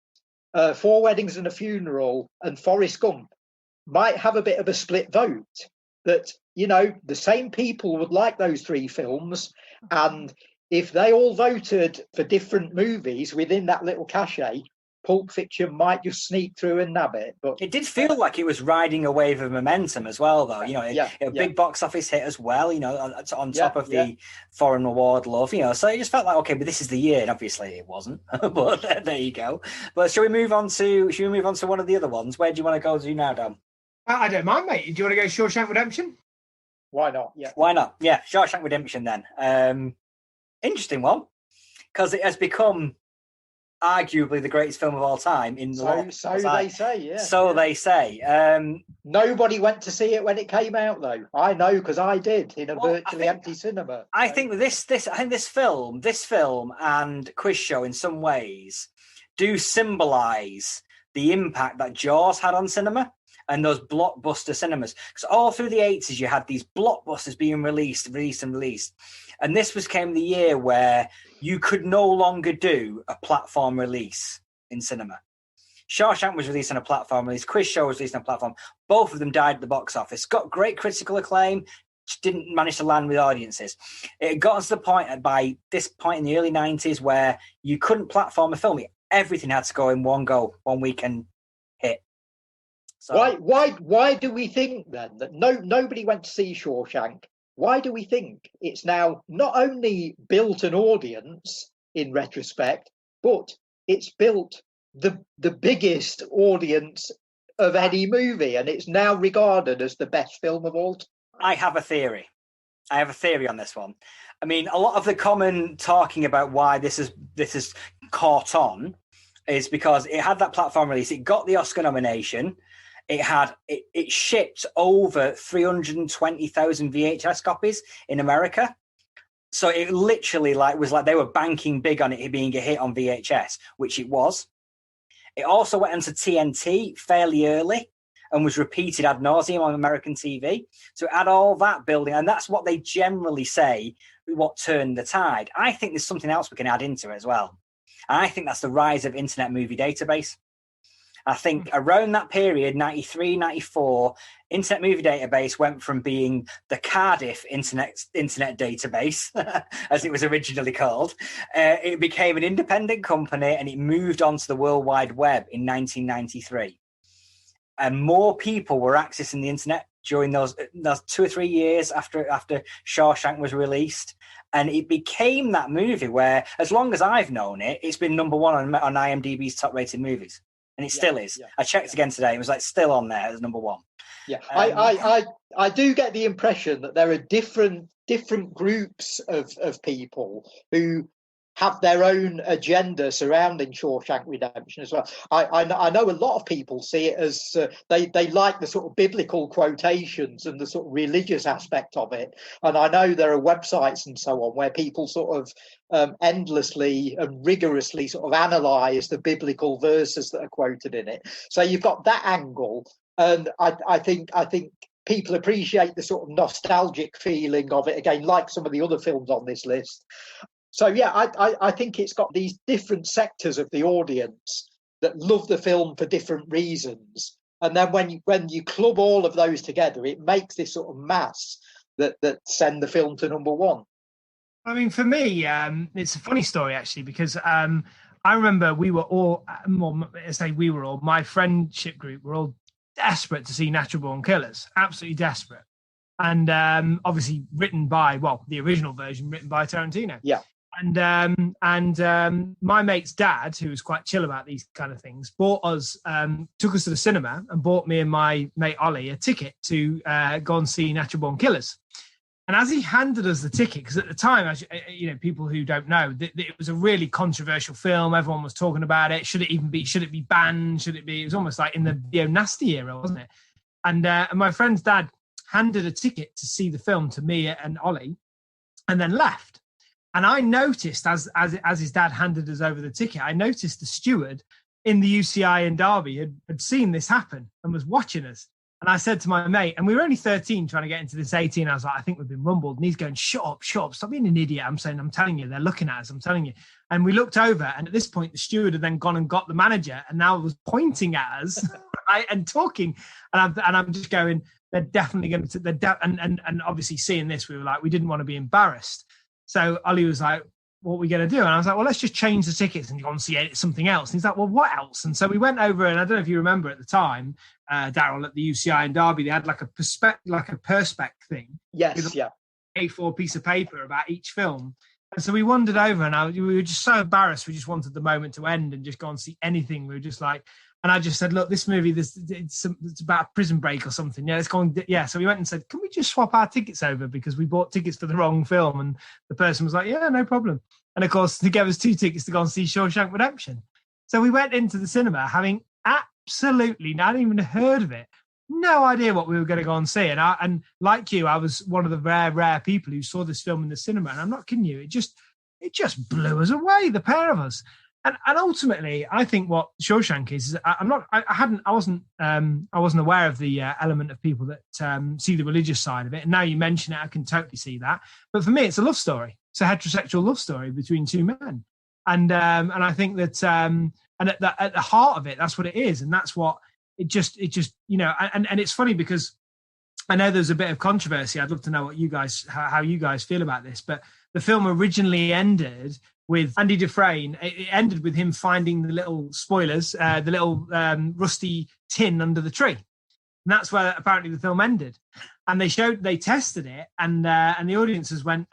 Four Weddings and a Funeral, and Forrest Gump might have a bit of a split vote. That, you know, the same people would like those three films, and if they all voted for different movies within that little cachet, Pulp Fiction might just sneak through and nab it. But it did feel like it was riding a wave of momentum as well, though. You know, a big box office hit as well, you know, on top of the foreign award love, you know. So it just felt like, okay, but this is the year, and obviously it wasn't. But there you go. But shall we move on to one of the other ones? Where do you want to go to now, Dan? I don't mind, mate. Do you want to go Shawshank Redemption? Why not? Yeah. Why not? Yeah, Shawshank Redemption then. Interesting one, because it has become arguably the greatest film of all time. They say, yeah. So they say. Nobody went to see it when it came out, though. I know, because I did in a virtually empty cinema. I think this film and Quiz Show in some ways do symbolise the impact that Jaws had on cinema and those blockbuster cinemas. Because all through the 80s, you had these blockbusters being released. And this came the year where you could no longer do a platform release in cinema. Shawshank was released on a platform release. Quiz Show was released on a platform. Both of them died at the box office. Got great critical acclaim, just didn't manage to land with audiences. It got to the point by this point in the early 90s where you couldn't platform a film. Everything had to go in one weekend hit. So, why do we think then that nobody went to see Shawshank? Why do we think it's now not only built an audience in retrospect, but it's built the biggest audience of any movie, and it's now regarded as the best film of all time? I have a theory on this one. I mean, a lot of the common talking about why this is caught on is because it had that platform release. It got the Oscar nomination. It shipped over 320,000 VHS copies in America. So it literally was like they were banking big on it being a hit on VHS, which it was. It also went into TNT fairly early and was repeated ad nauseum on American TV. So it had all that building, and that's what they generally say what turned the tide. I think there's something else we can add into it as well. And I think that's the rise of Internet Movie Database. I think around that period, 93, 94, Internet Movie Database went from being the Cardiff Internet Database, as it was originally called. It became an independent company, and it moved on to the World Wide Web in 1993. And more people were accessing the internet during those 2 or 3 years after Shawshank was released. And it became that movie where, as long as I've known it, it's been number one on IMDb's top rated movies. And it still is. I checked again today. It was still on there as number one. Yeah, I do get the impression that there are different groups of people who have their own agenda surrounding Shawshank Redemption as well. I know a lot of people see it as they like the sort of biblical quotations and the sort of religious aspect of it. And I know there are websites and so on where people sort of endlessly and rigorously sort of analyse the biblical verses that are quoted in it. So you've got that angle, and I think people appreciate the sort of nostalgic feeling of it again, like some of the other films on this list. So, yeah, I think it's got these different sectors of the audience that love the film for different reasons. And then when you club all of those together, it makes this sort of mass that send the film to number one. I mean, for me, it's a funny story, actually, because I remember we were all, my friendship group were all desperate to see Natural Born Killers, absolutely desperate. And obviously written by, the original version written by Tarantino. Yeah. And my mate's dad, who was quite chill about these kind of things, took us to the cinema and bought me and my mate Ollie a ticket to go and see Natural Born Killers. And as he handed us the ticket, because at the time, as you know, people who don't know, it was a really controversial film. Everyone was talking about it. Should it be banned? Should it be? It was almost like in the nasty era, wasn't it? And my friend's dad handed a ticket to see the film to me and Ollie, and then left. And I noticed, as his dad handed us over the ticket, I noticed the steward in the UCI in Derby had seen this happen and was watching us. And I said to my mate, and we were only 13 trying to get into this 18. I was like, I think we've been rumbled. And he's going, shut up, stop being an idiot. I'm telling you, they're looking at us. I'm telling you. And we looked over, and at this point, the steward had then gone and got the manager, and now was pointing at us and talking. And I'm just going, they're definitely going to, and obviously seeing this, we were like, we didn't want to be embarrassed. So Ollie was like, what are we going to do? And I was like, well, let's just change the tickets and go and see something else. And he's like, well, what else? And so we went over, and I don't know if you remember at the time, Daryl, at the UCI in Derby, they had like a perspex thing. Yes, yeah. A4 piece of paper about each film. And so we wandered over, and we were just so embarrassed. We just wanted the moment to end and just go and see anything. We were just like, and I just said, look, this movie, it's about a prison break or something. Yeah, let's go and, yeah. So we went and said, can we just swap our tickets over, because we bought tickets for the wrong film? And the person was like, yeah, no problem. And of course, they gave us 2 tickets to go and see Shawshank Redemption. So we went into the cinema having absolutely not even heard of it, no idea what we were going to go and see. And like you, I was one of the rare people who saw this film in the cinema. And I'm not kidding you, it just blew us away, the pair of us. And ultimately, I think what Shawshank is I wasn't aware of the element of people that see the religious side of it. And now you mention it, I can totally see that. But for me, it's a love story. It's a heterosexual love story between 2 men. And I think that and at the heart of it, that's what it is. And that's what it just you know. And it's funny because I know there's a bit of controversy. I'd love to know what how you guys feel about this. But the film originally ended with Andy Dufresne. It ended with him finding the little spoilers, the little rusty tin under the tree. And that's where apparently the film ended. And they tested it, and the audiences went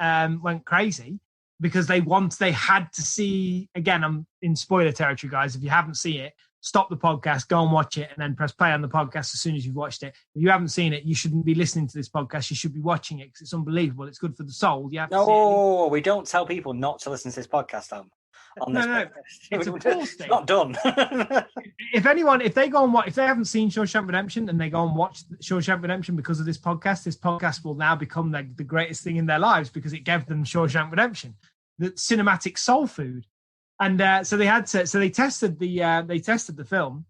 crazy because they had to see. Again, I'm in spoiler territory, guys. If you haven't seen it, stop the podcast, go and watch it, and then press play on the podcast as soon as you've watched it. If you haven't seen it, you shouldn't be listening to this podcast. You should be watching it because it's unbelievable. It's good for the soul. You have to see it. We don't tell people not to listen to this podcast, No, it's a cool thing. It's not done. If they haven't seen Shawshank Redemption and they go and watch Shawshank Redemption because of this podcast will now become the greatest thing in their lives because it gave them Shawshank Redemption, the cinematic soul food. And so they tested the film,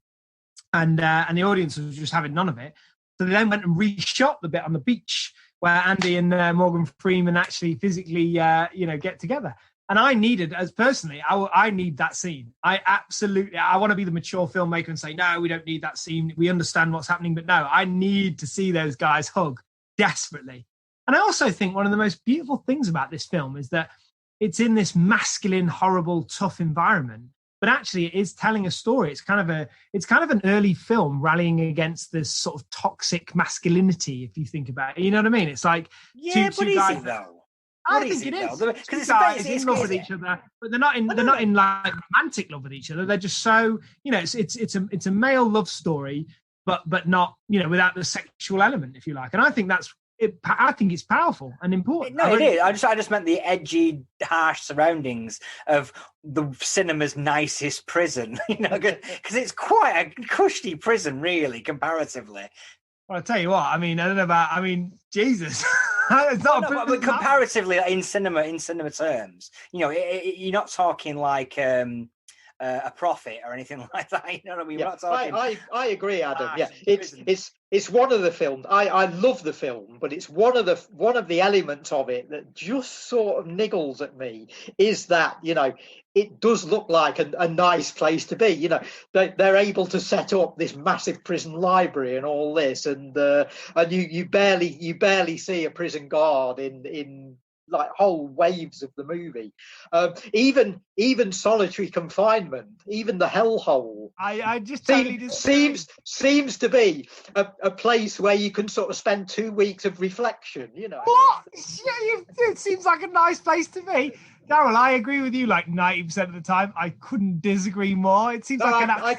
and the audience was just having none of it. So they then went and reshot the bit on the beach where Andy and Morgan Freeman actually physically get together. And I needed, as personally, I need that scene. I want to be the mature filmmaker and say, no, we don't need that scene. We understand what's happening, but no, I need to see those guys hug desperately. And I also think one of the most beautiful things about this film is that it's in this masculine, horrible, tough environment, but actually it is telling a story. It's kind of an early film rallying against this sort of toxic masculinity, if you think about it. You know what I mean? It's like two guys, though. I think it is. Because it's guys in love with each other, but they're not in like romantic love with each other. They're just so, it's a male love story, but not, without the sexual element, if you like. And I think I think it's powerful and important. No, it is. I just meant the edgy, harsh surroundings of the cinema's nicest prison, because it's quite a cushy prison, really, comparatively. Well, I'll tell you what. I don't know Jesus. It's not but comparatively in cinema terms, you're not talking like a Prophet or anything like that. You know what I mean? Yeah, I agree, Adam. Yeah, it's one of the films. I love the film, but it's one of the elements of it that just sort of niggles at me is that it does look like a nice place to be. They're able to set up this massive prison library and all this, and you barely see a prison guard in like whole waves of the movie. Even solitary confinement, even the hellhole. I just totally seems to be a place where you can sort of spend 2 weeks of reflection. What? It seems like a nice place to be. Daryl, I agree with you like 90% of the time. I couldn't disagree more. It seems like I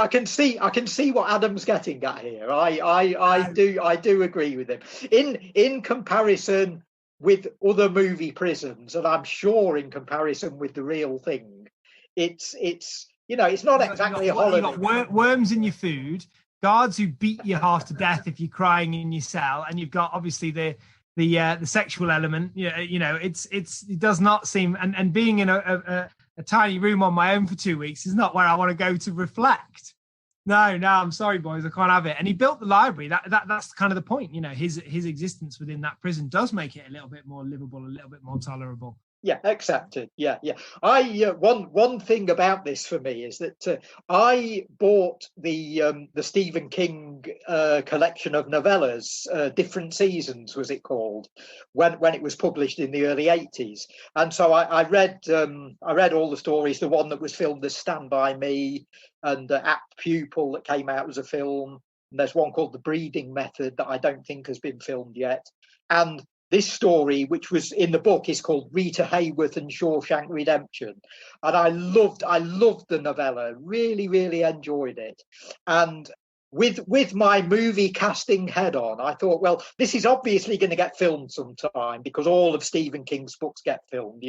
can see what Adam's getting at here. I do agree with him. In comparison with other movie prisons, and I'm sure in comparison with the real thing, it's not exactly a holiday. You've got worms in your food, guards who beat you half to death if you're crying in your cell, and you've got obviously the sexual element. It does not seem, and being in a tiny room on my own for 2 weeks is not where I want to go to reflect. No, I'm sorry, boys, I can't have it. And he built the library. That's kind of the point. His existence within that prison does make it a little bit more livable, a little bit more tolerable. Yeah, accepted. Yeah. One thing about this for me is that I bought the Stephen King collection of novellas, Different Seasons was it called, when it was published in the early 80s, and so I read all the stories. The one that was filmed as Stand By Me, and Apt Pupil that came out as a film. And there's one called The Breeding Method that I don't think has been filmed yet, and this story, which was in the book, is called Rita, Hayworth and Shawshank Redemption. And I loved the novella, really, really enjoyed it. And with my movie casting head on, I thought, well, this is obviously going to get filmed sometime because all of Stephen King's books get filmed,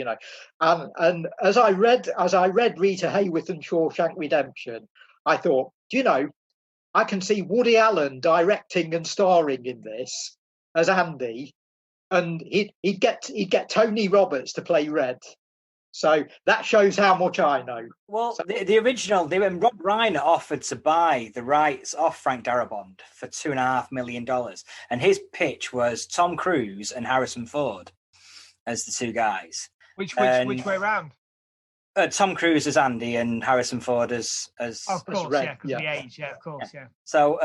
And as I read Rita Hayworth and Shawshank Redemption, I thought, I can see Woody Allen directing and starring in this as Andy. And he'd get Tony Roberts to play Red, so that shows how much I know. Well, the original, when Rob Reiner offered to buy the rights off Frank Darabont for $2.5 million, and his pitch was Tom Cruise and Harrison Ford as the two guys. Which way around? Tom Cruise as Andy and Harrison Ford as of course, Red. Yeah, because of the age, of course, yeah. So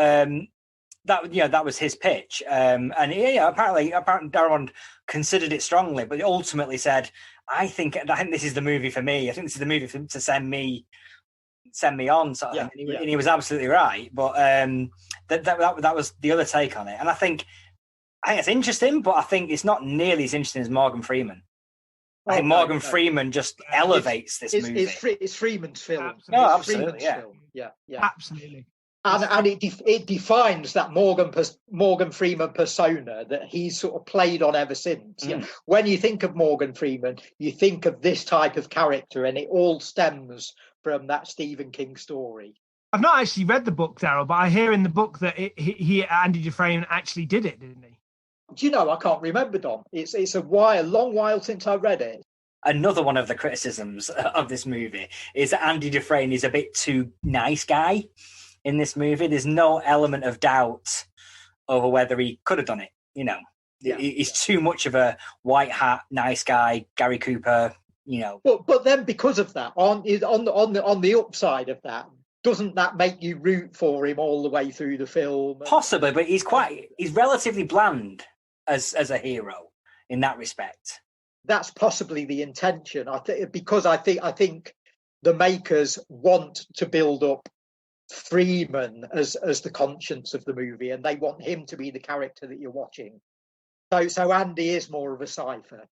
that was his pitch, and apparently Darabont considered it strongly, but he ultimately said, I think this is the movie for me. I think this is the movie to send me on. So and he was absolutely right. But that was the other take on it, and I think it's interesting, but I think it's not nearly as interesting as Morgan Freeman. I think Morgan Freeman just elevates this movie. It's Freeman's film. Absolutely, yeah. Absolutely. And it defines that Morgan Freeman persona that he's sort of played on ever since. Yeah. When you think of Morgan Freeman, you think of this type of character, and it all stems from that Stephen King story. I've not actually read the book, Daryl, but I hear in the book that Andy Dufresne actually did it, didn't he? I can't remember, Dom. It's a long while since I read it. Another one of the criticisms of this movie is that Andy Dufresne is a bit too nice guy. In this movie, there's no element of doubt over whether he could have done it. He's too much of a white hat, nice guy, Gary Cooper. But then because of that, on the upside of that, doesn't that make you root for him all the way through the film? Possibly, but he's relatively bland as a hero in that respect. That's possibly the intention. I think the makers want to build up Freeman as the conscience of the movie, and they want him to be the character that you're watching. So Andy is more of a cipher.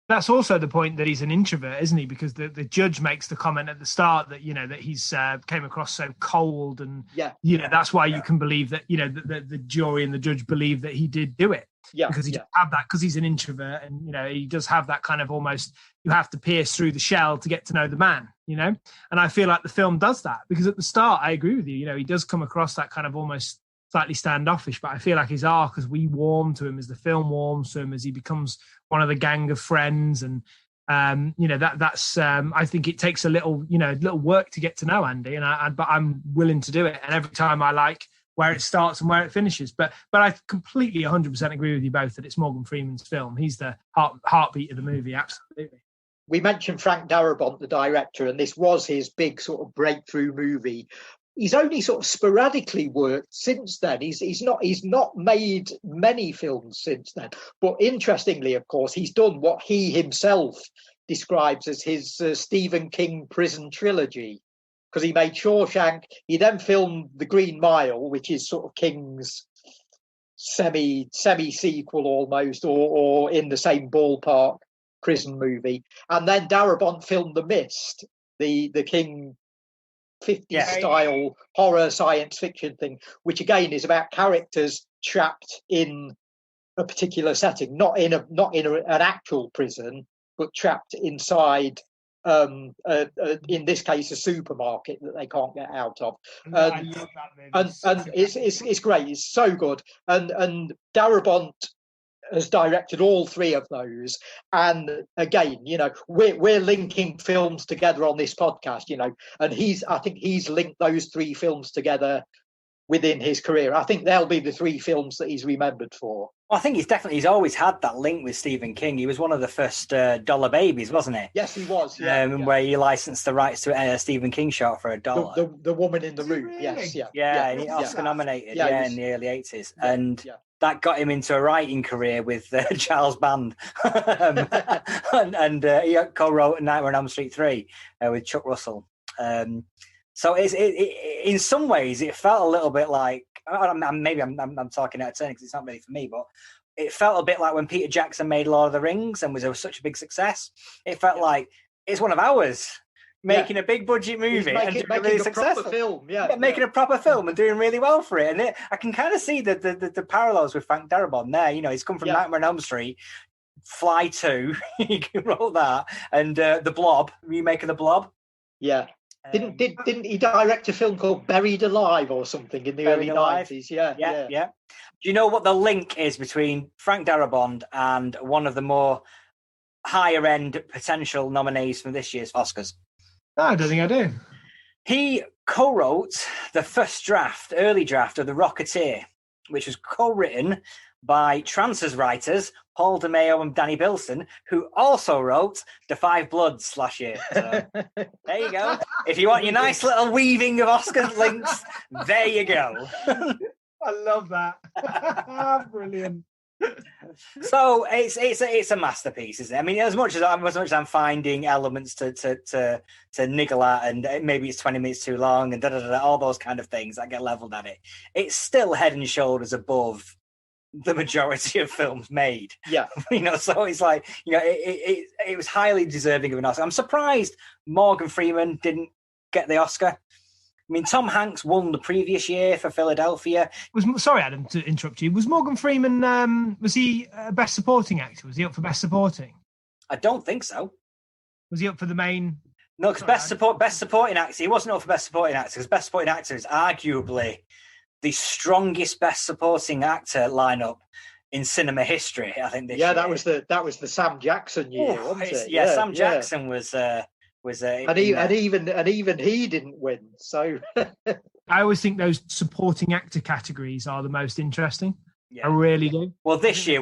That's also the point that he's an introvert, isn't he? Because the judge makes the comment at the start that that he's came across so cold, and that's why you can believe that the jury and the judge believe that he did do it. Yeah, because he does have that, because he's an introvert, and he does have that kind of almost, you have to pierce through the shell to get to know the man, and I feel like the film does that, because at the start I agree with you, he does come across that kind of almost slightly standoffish, but I feel like his arc, as we warm to him, as the film warms to him, as he becomes one of the gang of friends, and that's I think it takes a little work to get to know Andy, but I'm willing to do it, and every time I like where it starts and where it finishes. But I completely 100% agree with you both that it's Morgan Freeman's film. He's the heartbeat of the movie, absolutely. We mentioned Frank Darabont, the director, and this was his big sort of breakthrough movie. he's only sort of sporadically worked since then. He's not made many films since then. But interestingly, of course, he's done what he himself describes as his Stephen King prison trilogy, because he made Shawshank. He then filmed The Green Mile, which is sort of King's semi sequel almost, or in the same ballpark prison movie. And then Darabont filmed The Mist, the King 50s style horror science fiction thing, which again is about characters trapped in a particular setting, not in an actual prison, but trapped inside in this case a supermarket that they can't get out of. I love that movie. And it's great. It's so good. And Darabont has directed all three of those. And again, we're linking films together on this podcast, and I think he's linked those three films together within his career. I think they'll be the three films that he's remembered for. Well, I think he's always had that link with Stephen King. He was one of the first Dollar Babies, wasn't he? Yes, he was. Where he licensed the rights to a Stephen King short for $1. The Woman in the Room. Really? Yes, and he Oscar nominated. In the early 80s, and that got him into a writing career with Charles Band, and he co-wrote Nightmare on Elm Street 3 with Chuck Russell. So in some ways, it felt a little bit like, maybe I'm talking out of turn because it's not really for me, but it felt a bit like when Peter Jackson made Lord of the Rings and was such a big success. It felt like it's one of ours making a big budget movie and doing really successful film. Making a proper film and doing really well for it. And I can kind of see the parallels with Frank Darabont there. He's come from Nightmare on Elm Street, Fly 2, he wrote that, and The Blob, remake of The Blob. Yeah. Didn't he direct a film called Buried Alive or something in the early 90s? Yeah. Do you know what the link is between Frank Darabont and one of the more higher end potential nominees from this year's Oscars? No, I don't think I do. He co-wrote the early draft of The Rocketeer, which was co-written by Trance's writers, Paul DeMeo and Danny Bilson, who also wrote The Five Bloods last year. So, there you go. If you want your nice little weaving of Oscar links, there you go. I love that. Brilliant. So it's a masterpiece, isn't it? I mean, as much as I'm finding elements to niggle at, and maybe it's 20 minutes too long, and all those kind of things that get leveled at it, it's still head and shoulders above the majority of films made. Yeah. So it's like, it was highly deserving of an Oscar. I'm surprised Morgan Freeman didn't get the Oscar. I mean, Tom Hanks won the previous year for Philadelphia. Sorry, Adam, to interrupt you. Was Morgan Freeman, was he Best Supporting Actor? Was he up for Best Supporting? I don't think so. Was he up for the main? No, because Best Supporting Actor, he wasn't up for Best Supporting Actor, because Best Supporting Actor is arguably the strongest Best Supporting Actor lineup in cinema history, I think. This year. that was the Sam Jackson year, wasn't it? Yeah, Sam Jackson was and even he didn't win. So I always think those supporting actor categories are the most interesting. Yeah. I really do. Well, this year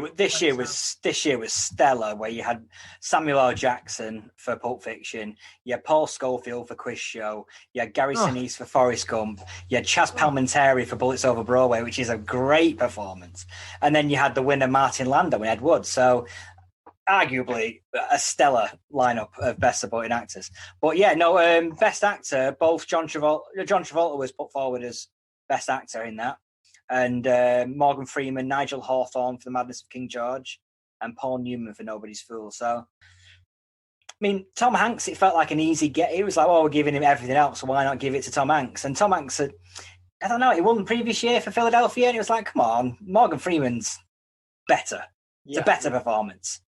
was stellar, where you had Samuel L. Jackson for Pulp Fiction, you had Paul Scofield for Quiz Show, you had Gary Sinise for Forrest Gump, you had Chaz Palminteri for Bullets Over Broadway, which is a great performance, and then you had the winner Martin Landau and Ed Wood. So arguably a stellar lineup of Best Supporting Actors. But Best Actor, both John Travolta was put forward as Best Actor in that, and Morgan Freeman, Nigel Hawthorne for The Madness of King George, and Paul Newman for Nobody's Fool. So, I mean, Tom Hanks, it felt like an easy get. It was like, we're giving him everything else, so why not give it to Tom Hanks? And Tom Hanks, I don't know, he won the previous year for Philadelphia, and it was like, come on, Morgan Freeman's better. It's a better performance.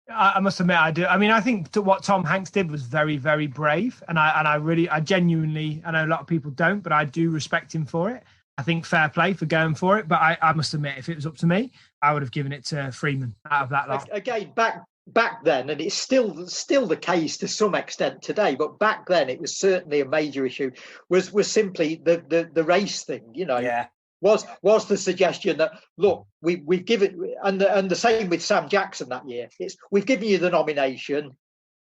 I must admit, I do. I mean, I think what Tom Hanks did was very, very brave, and I genuinely, I know a lot of people don't, but I do respect him for it. I think fair play for going for it, but I must admit, if it was up to me, I would have given it to Freeman out of that lot. Again, back then, and it's still the case to some extent today, but back then it was certainly a major issue. Was simply the race thing, Yeah. Was the suggestion that, look, we've given, and the same with Sam Jackson that year. We've given you the nomination.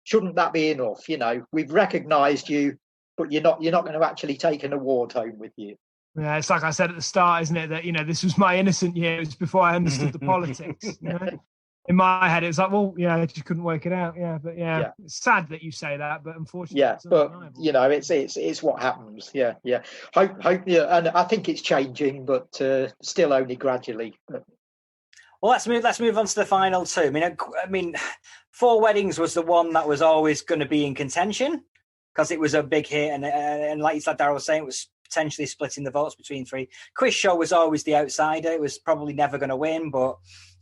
Shouldn't that be enough? We've recognised you. but you're not going to actually take an award home with you. Yeah, it's like I said at the start, isn't it? That, you know, this was my innocent years before I understood the politics. You know? In my head, it's like, well, yeah, I just couldn't work it out. Yeah, but yeah, it's sad that you say that, but unfortunately, yeah, but you know, it's what happens. Yeah. Hope, yeah, and I think it's changing, but still only gradually. Well, let's move on to the final two. I mean, Four Weddings was the one that was always going to be in contention because it was a big hit, and like you said, Darryl was saying, it was potentially splitting the votes between three. Quiz Show was always the outsider. It was probably never going to win, but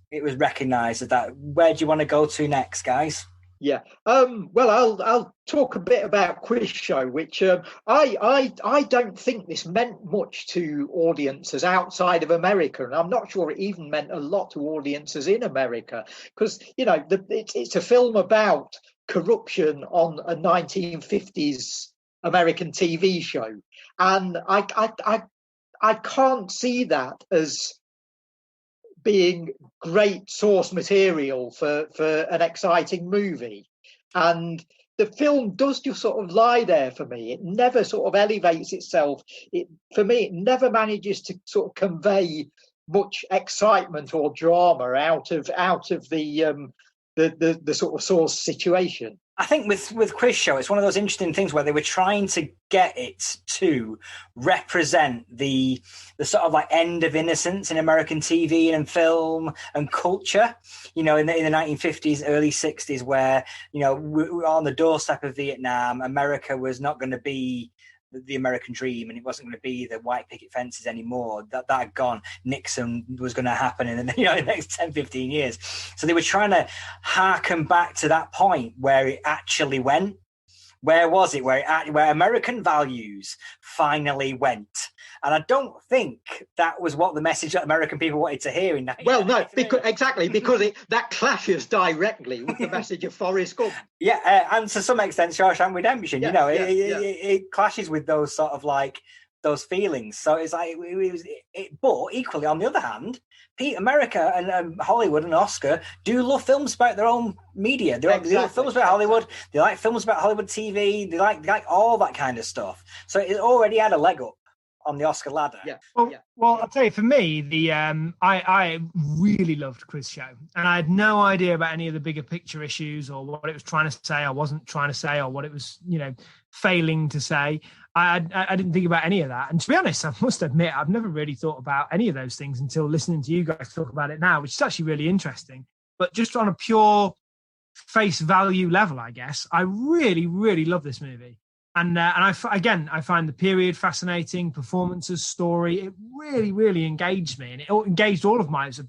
it was recognised as that. Where do you want to go to next, guys? Yeah. Well, I'll talk a bit about Quiz Show, which I don't think this meant much to audiences outside of America, and I'm not sure it even meant a lot to audiences in America, because you know it's a film about corruption on a 1950s American TV show, and I can't see that as being great source material for an exciting movie. And the film does just sort of lie there for me. It never sort of elevates itself. For me, it never manages to sort of convey much excitement or drama out of the sort of source situation. I think with Quiz Show, it's one of those interesting things where they were trying to get it to represent the sort of like end of innocence in American TV and film and culture, you know, in the 1950s, early 60s, where, you know, we were on the doorstep of Vietnam. America was not going to be the American dream, and it wasn't going to be the white picket fences anymore. That had gone. Nixon was going to happen in the next 10, 15 years. So they were trying to harken back to that point where it actually went. Where was it? Where American values finally went. And I don't think that was what the message that American people wanted to hear in that. Well, no, because that clashes directly with the message of Forrest Gump. Yeah, and to some extent, Shawshank Redemption. It clashes with those sort of like those feelings. So it's like but equally, on the other hand, America and Hollywood and Oscar do love films about their own media. They love films about Hollywood. They like films about Hollywood TV. They like all that kind of stuff. So it already had a leg up on the Oscar ladder. Well, I'll tell you, for me, I really loved Quiz Show, and I had no idea about any of the bigger picture issues or what it was trying to say, or wasn't trying to say, or what it was, you know, failing to say. I didn't think about any of that, and to be honest, I must admit I've never really thought about any of those things until listening to you guys talk about it now, which is actually really interesting. But just on a pure face value level, I guess I really, really love this movie. And I find the period fascinating, performances, story. It really, really engaged me, and it engaged all of mine. It's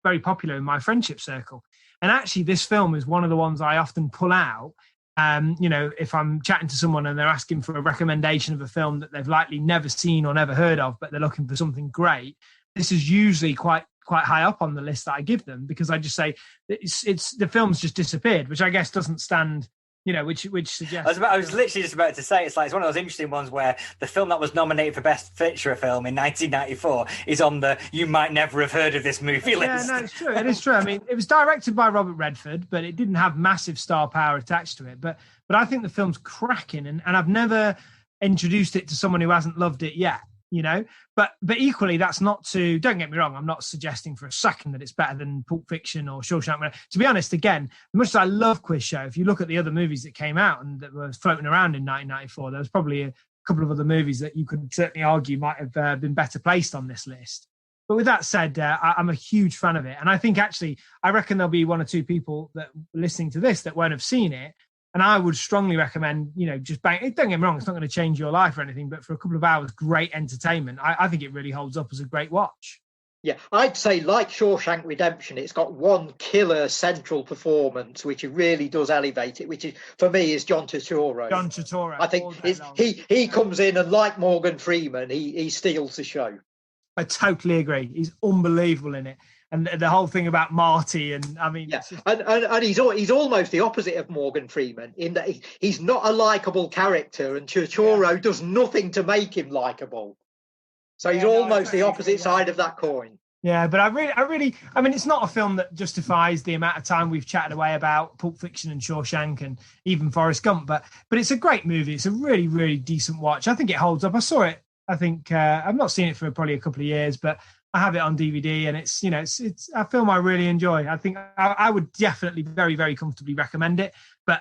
very popular in my friendship circle. And actually, this film is one of the ones I often pull out. You know, if I'm chatting to someone and they're asking for a recommendation of a film that they've likely never seen or never heard of, but they're looking for something great, this is usually quite high up on the list that I give them, because I just say it's the film's just disappeared, which I guess doesn't stand. You know, which suggests... I was literally just about to say, it's one of those interesting ones where the film that was nominated for Best Feature Film in 1994 is on the you might never have heard of this movie list. Yeah, no, it's true. It is true. I mean, it was directed by Robert Redford, but it didn't have massive star power attached to it. But I think the film's cracking, and I've never introduced it to someone who hasn't loved it yet. You know, but equally, that's not to. Don't get me wrong. I'm not suggesting for a second that it's better than Pulp Fiction or Shawshank. To be honest, again, as much as I love Quiz Show, if you look at the other movies that came out and that were floating around in 1994, there was probably a couple of other movies that you could certainly argue might have been better placed on this list. But with that said, I'm a huge fan of it, and I think actually, I reckon there'll be one or two people that listening to this that won't have seen it. And I would strongly recommend, you know, just bang. Don't get me wrong; it's not going to change your life or anything. But for a couple of hours, great entertainment. I think it really holds up as a great watch. Yeah, I'd say like Shawshank Redemption, it's got one killer central performance, which really does elevate it. Which is, for me, is John Turturro. John Turturro. I think he comes in and, like Morgan Freeman, he steals the show. I totally agree. He's unbelievable in it. And the whole thing about Marty, and I mean, yeah, and he's almost the opposite of Morgan Freeman in that he's not a likable character, and Turturro does nothing to make him likable. So he's almost the opposite side of that coin. Yeah, but I mean, it's not a film that justifies the amount of time we've chatted away about Pulp Fiction and Shawshank and even Forrest Gump, but it's a great movie. It's a really, really decent watch. I think it holds up. I saw it. I think I've not seen it for probably a couple of years, but I have it on DVD, and it's a film I really enjoy. I think I would definitely very, very comfortably recommend it. But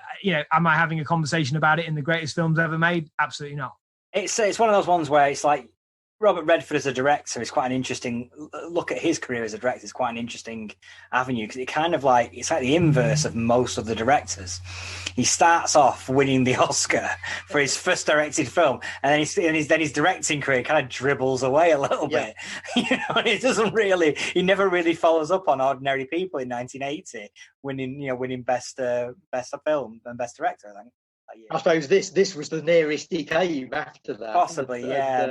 am I having a conversation about it in the greatest films ever made? Absolutely not. It's one of those ones where it's like Robert Redford as a director is quite an interesting look at his career as a director. Is quite an interesting avenue because it's like the inverse of most of the directors. He starts off winning the Oscar for his first directed film, and then his directing career kind of dribbles away a little bit. And he never really follows up on Ordinary People in 1980, winning best film and best director, I think. I suppose this was the nearest he came after that. Possibly, yeah.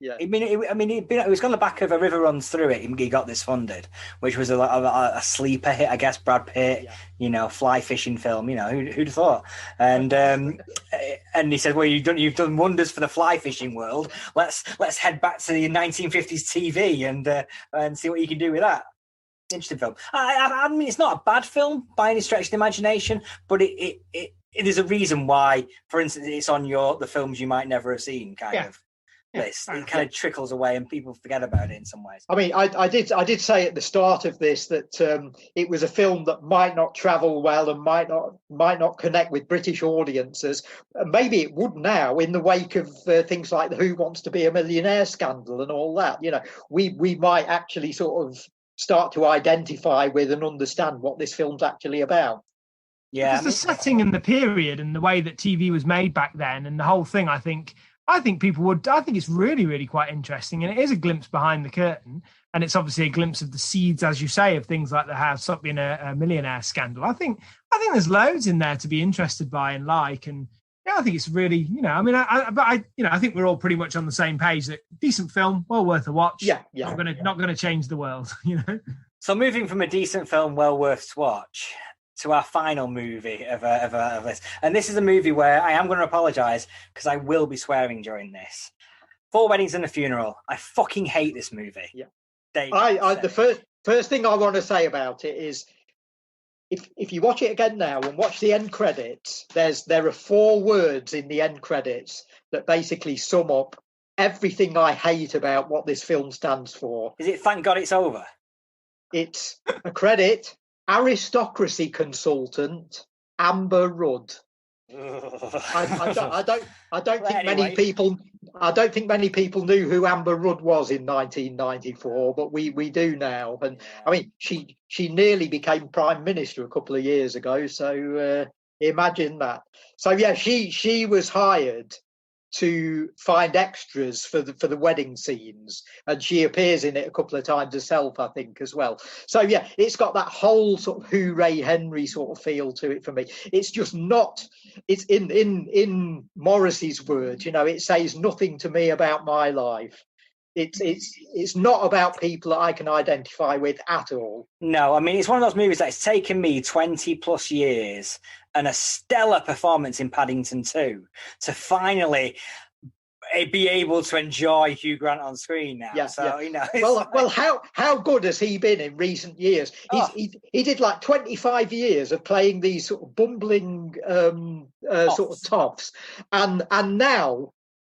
It was on the back of A River Runs Through It. He got this funded, which was a sleeper hit, I guess. Brad Pitt, fly fishing film. Who'd have thought? And and he said, "Well, you've done wonders for the fly fishing world. Let's head back to the 1950s TV and see what you can do with that." Interesting film. I mean, it's not a bad film by any stretch of the imagination, but there's a reason why, for instance, it's on the films you might never have seen kind of list. It kind of trickles away and people forget about it in some ways. I mean, I did say at the start of this that it was a film that might not travel well and might not connect with British audiences. Maybe it would now in the wake of things like the Who Wants to Be a Millionaire scandal and all that. We might actually sort of start to identify with and understand what this film's actually about. Yeah, because the setting and the period and the way that TV was made back then and the whole thing, I think people would. I think it's really, really quite interesting, and it is a glimpse behind the curtain, and it's obviously a glimpse of the seeds, as you say, of things like the How to Stop Being a Millionaire scandal. I think there's loads in there to be interested by and like, and I think it's really, I think we're all pretty much on the same page that decent film, well worth a watch. Yeah. Not gonna change the world, So moving from a decent film, well worth to watch, to our final movie of this. And this is a movie where I am going to apologise because I will be swearing during this. 4 Weddings and a Funeral. I fucking hate this movie. Yeah. The first thing I want to say about it is if you watch it again now and watch the end credits, there are 4 words in the end credits that basically sum up everything I hate about what this film stands for. Is it Thank God It's Over? It's a credit. Aristocracy consultant Amber Rudd. I don't think many people knew who Amber Rudd was in 1994, but we do now. And I mean, she nearly became Prime Minister a couple of years ago. So imagine that. So yeah, she was hired to find extras for the wedding scenes, and she appears in it a couple of times herself, I think, as well. So yeah, it's got that whole sort of Hooray Henry sort of feel to it for me. It's just not. It's in Morrissey's words, it says nothing to me about my life. It's not about people that I can identify with at all. No, I mean, it's one of those movies that it's taken me 20 plus years and a stellar performance in Paddington 2 to finally be able to enjoy Hugh Grant on screen now. Yeah, so, yeah. Well, how good has he been in recent years? He did like 25 years of playing these sort of bumbling sort of toffs, and now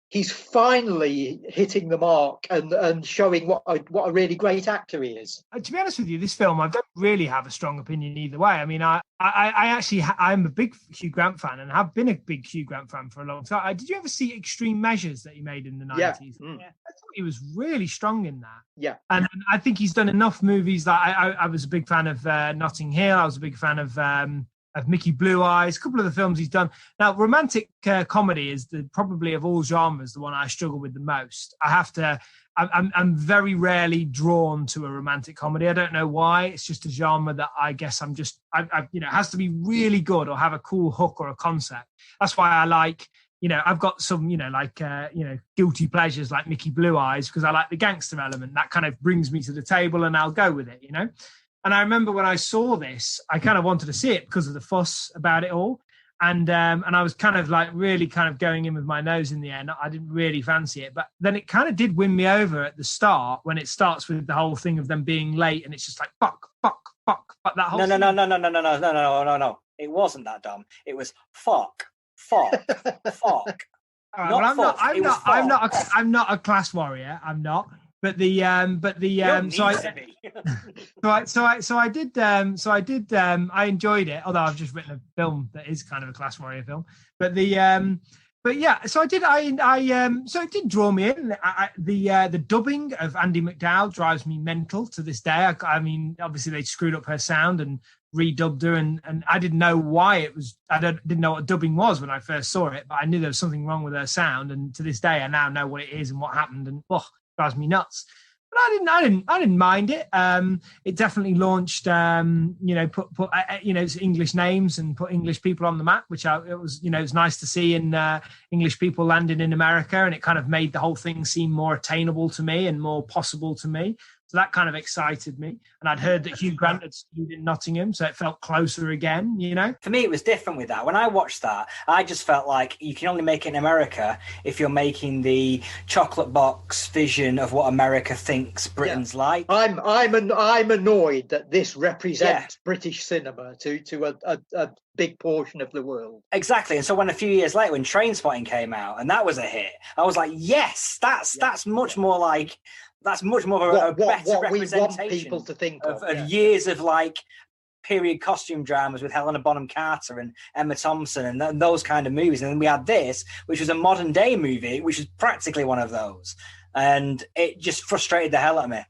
he's finally hitting the mark and showing what a really great actor he is. To be honest with you, this film, I don't really have a strong opinion either way. I mean, I'm a big Hugh Grant fan and have been a big Hugh Grant fan for a long time. Did you ever see Extreme Measures that he made in the 90s? Yeah. I thought he was really strong in that. Yeah. And I think he's done enough movies that I was a big fan of Notting Hill. I was a big fan of Mickey Blue Eyes, a couple of the films he's done. Now, romantic comedy is probably of all genres the one I struggle with the most. I'm very rarely drawn to a romantic comedy. I don't know why. It's just a genre that I guess it has to be really good or have a cool hook or a concept. That's why I like, I've got some, guilty pleasures like Mickey Blue Eyes because I like the gangster element. That kind of brings me to the table and I'll go with it, And I remember when I saw this, I kind of wanted to see it because of the fuss about it all. And I was kind of like really kind of going in with my nose in the end. I didn't really fancy it, but then it kind of did win me over at the start when it starts with the whole thing of them being late, and it's just like fuck. But that whole no. It wasn't that dumb. It was fuck. Right, well, I'm not a class warrior. I'm not. But I enjoyed it. Although I've just written a film that is kind of a class warrior film. But so it did draw me in. The dubbing of Andie MacDowell drives me mental to this day. I mean, obviously they screwed up her sound and redubbed her, and I didn't know why it was. Didn't know what dubbing was when I first saw it, but I knew there was something wrong with her sound. And to this day, I now know what it is and what happened. And drives me nuts. But I didn't mind it. It definitely launched, put English names and put English people on the map, which it was nice to see in English people landing in America, and it kind of made the whole thing seem more attainable to me and more possible to me. So that kind of excited me. And I'd heard that Hugh Grant had studied in Nottingham, so it felt closer again, For me, it was different with that. When I watched that, I just felt like you can only make it in America if you're making the chocolate box vision of what America thinks Britain's like. I'm annoyed that this represents British cinema to a big portion of the world. Exactly. And so when a few years later, when Trainspotting came out and that was a hit, I was like, yes, that's much more like... That's much more of a better representation we want people to think of years of like period costume dramas with Helena Bonham Carter and Emma Thompson and those kind of movies. And then we had this, which was a modern day movie, which was practically one of those. And it just frustrated the hell out of me.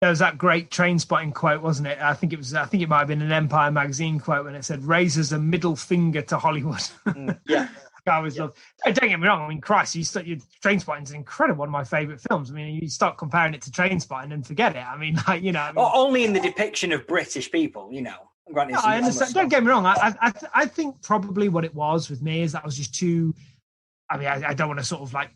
There was that great Trainspotting quote, wasn't it? I think it might have been an Empire magazine quote when it said, "Raises a middle finger to Hollywood." Yeah. I always love. Don't get me wrong. I mean, Christ, Trainspotting is incredible. One of my favourite films. I mean, you start comparing it to Trainspotting and forget it. I mean, only in the depiction of British people, Granted, I understand. Don't get me wrong. I think probably what it was with me is that I was just too. I mean, I don't want to sort of like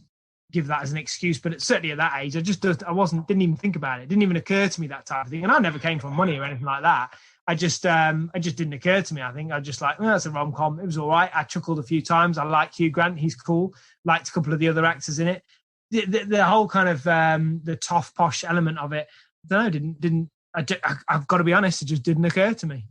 give that as an excuse, but certainly at that age, didn't even think about it. It didn't even occur to me, that type of thing. And I never came from money or anything like that. It just didn't occur to me. I think I just like, that's a rom-com. It was all right. I chuckled a few times. I like Hugh Grant. He's cool. Liked a couple of the other actors in it. The whole kind of the tough posh element of it, I don't know, I've got to be honest, it just didn't occur to me,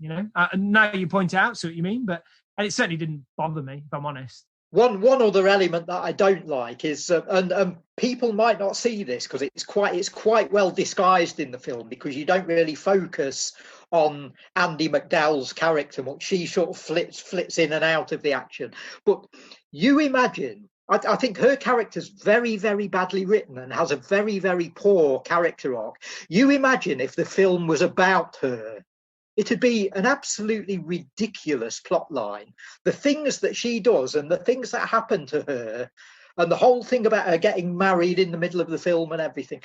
Now you point it out, see what you mean, and it certainly didn't bother me, if I'm honest. One other element that I don't like is, and people might not see this because it's quite well disguised in the film, because you don't really focus on Andie MacDowell's character much. She sort of flits in and out of the action. But you imagine, I think her character's very, very badly written and has a very, very poor character arc. You imagine if the film was about her. It'd be an absolutely ridiculous plot line. The things that she does and the things that happen to her and the whole thing about her getting married in the middle of the film and everything,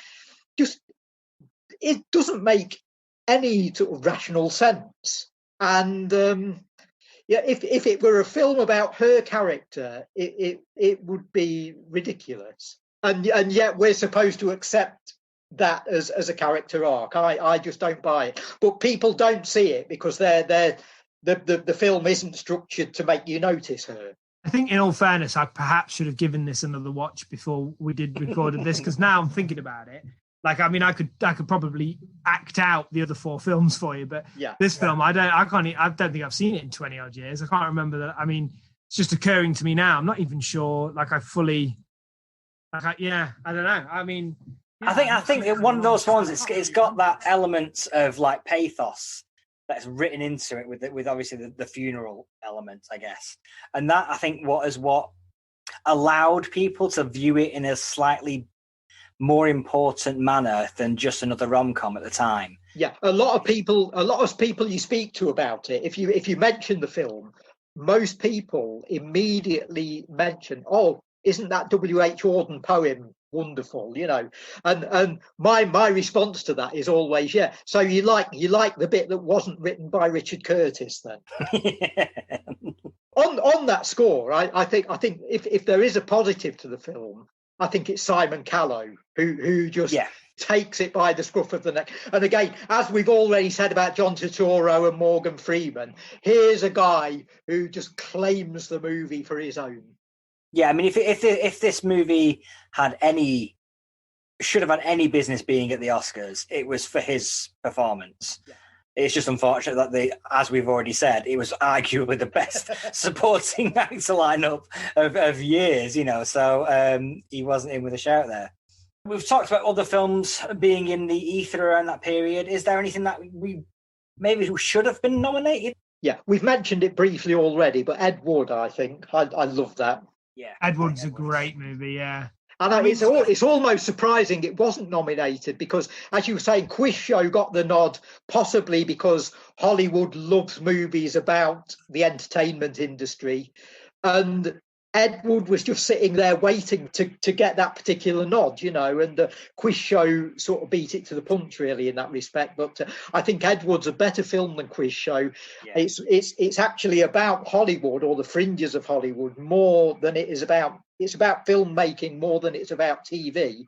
it doesn't make any sort of rational sense. And if it were a film about her character, it would be ridiculous. And yet we're supposed to accept that as a character arc. I just don't buy it. But people don't see it because the film isn't structured to make you notice her. I think, in all fairness, I perhaps should have given this another watch before we recorded this, because now I'm thinking about it. Like, I mean, I could probably act out the other 4 films for you, but this film, I don't think I've seen it in 20 odd years. I can't remember that. I mean, it's just occurring to me now. I'm not even sure. Like, I don't know. I mean, I think one of those ones. It's got that element of like pathos that's written into it with obviously the funeral element, I guess, and that I think what allowed people to view it in a slightly more important manner than just another rom-com at the time. Yeah, a lot of people you speak to about it, if you mention the film, most people immediately mention, "Oh, isn't that W.H. Auden poem wonderful?" And my response to that is always, yeah. So you like the bit that wasn't written by Richard Curtis then? Yeah. On that score, I think if there is a positive to the film, I think it's Simon Callow who just takes it by the scruff of the neck. And again, as we've already said about John Turturro and Morgan Freeman, here's a guy who just claims the movie for his own. Yeah, I mean, if this movie should have had any business being at the Oscars, it was for his performance. Yeah. It's just unfortunate that as we've already said, it was arguably the best supporting actor lineup of years, so he wasn't in with a shout there. We've talked about other films being in the ether around that period. Is there anything that we should have been nominated? Yeah, we've mentioned it briefly already, but Ed Wood, I think. I love that. Yeah, Ed Wood's a great movie, yeah. And it's almost surprising it wasn't nominated because, as you were saying, Quiz Show got the nod, possibly because Hollywood loves movies about the entertainment industry. And Ed Wood was just sitting there waiting to get that particular nod, and the Quiz Show sort of beat it to the punch, really, in that respect. But I think Ed Wood's a better film than Quiz Show. Yeah. It's actually about Hollywood or the fringes of Hollywood more than it is about. It's about filmmaking more than it's about TV.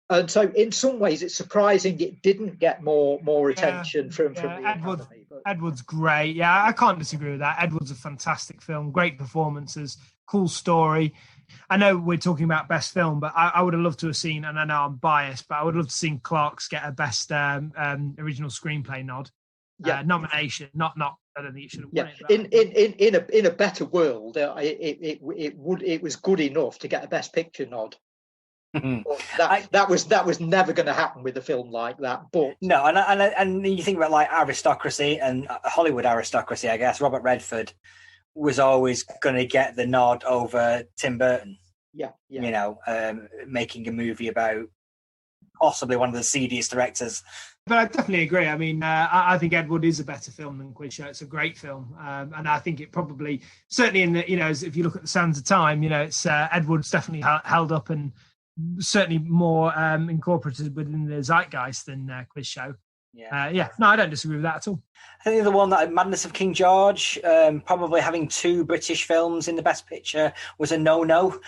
And so in some ways, it's surprising it didn't get more attention from the Academy. Ed Wood's great. Yeah, I can't disagree with that. Ed Wood's a fantastic film, great performances, cool story. I know we're talking about best film, but I would have loved to have seen, and I know I'm biased, but I would love to have seen Clark's get a bbest original screenplay nod. Yeah. Nomination, not. I don't think it should have won it. In a better world, it was good enough to get a Best Picture nod. That was never going to happen with a film like that. But no, and you think about like aristocracy and Hollywood aristocracy. I guess Robert Redford was always going to get the nod over Tim Burton. Yeah. Making a movie about possibly one of the seediest directors. But I definitely agree. I mean, I think Ed Wood is a better film than Quiz Show. It's a great film. And I think it probably, certainly in the, if you look at the sands of time, it's Ed Wood's definitely held up and certainly more incorporated within the zeitgeist than Quiz Show. Yeah. No, I don't disagree with that at all. I think the one that Madness of King George, probably having 2 British films in the Best Picture was a no-no.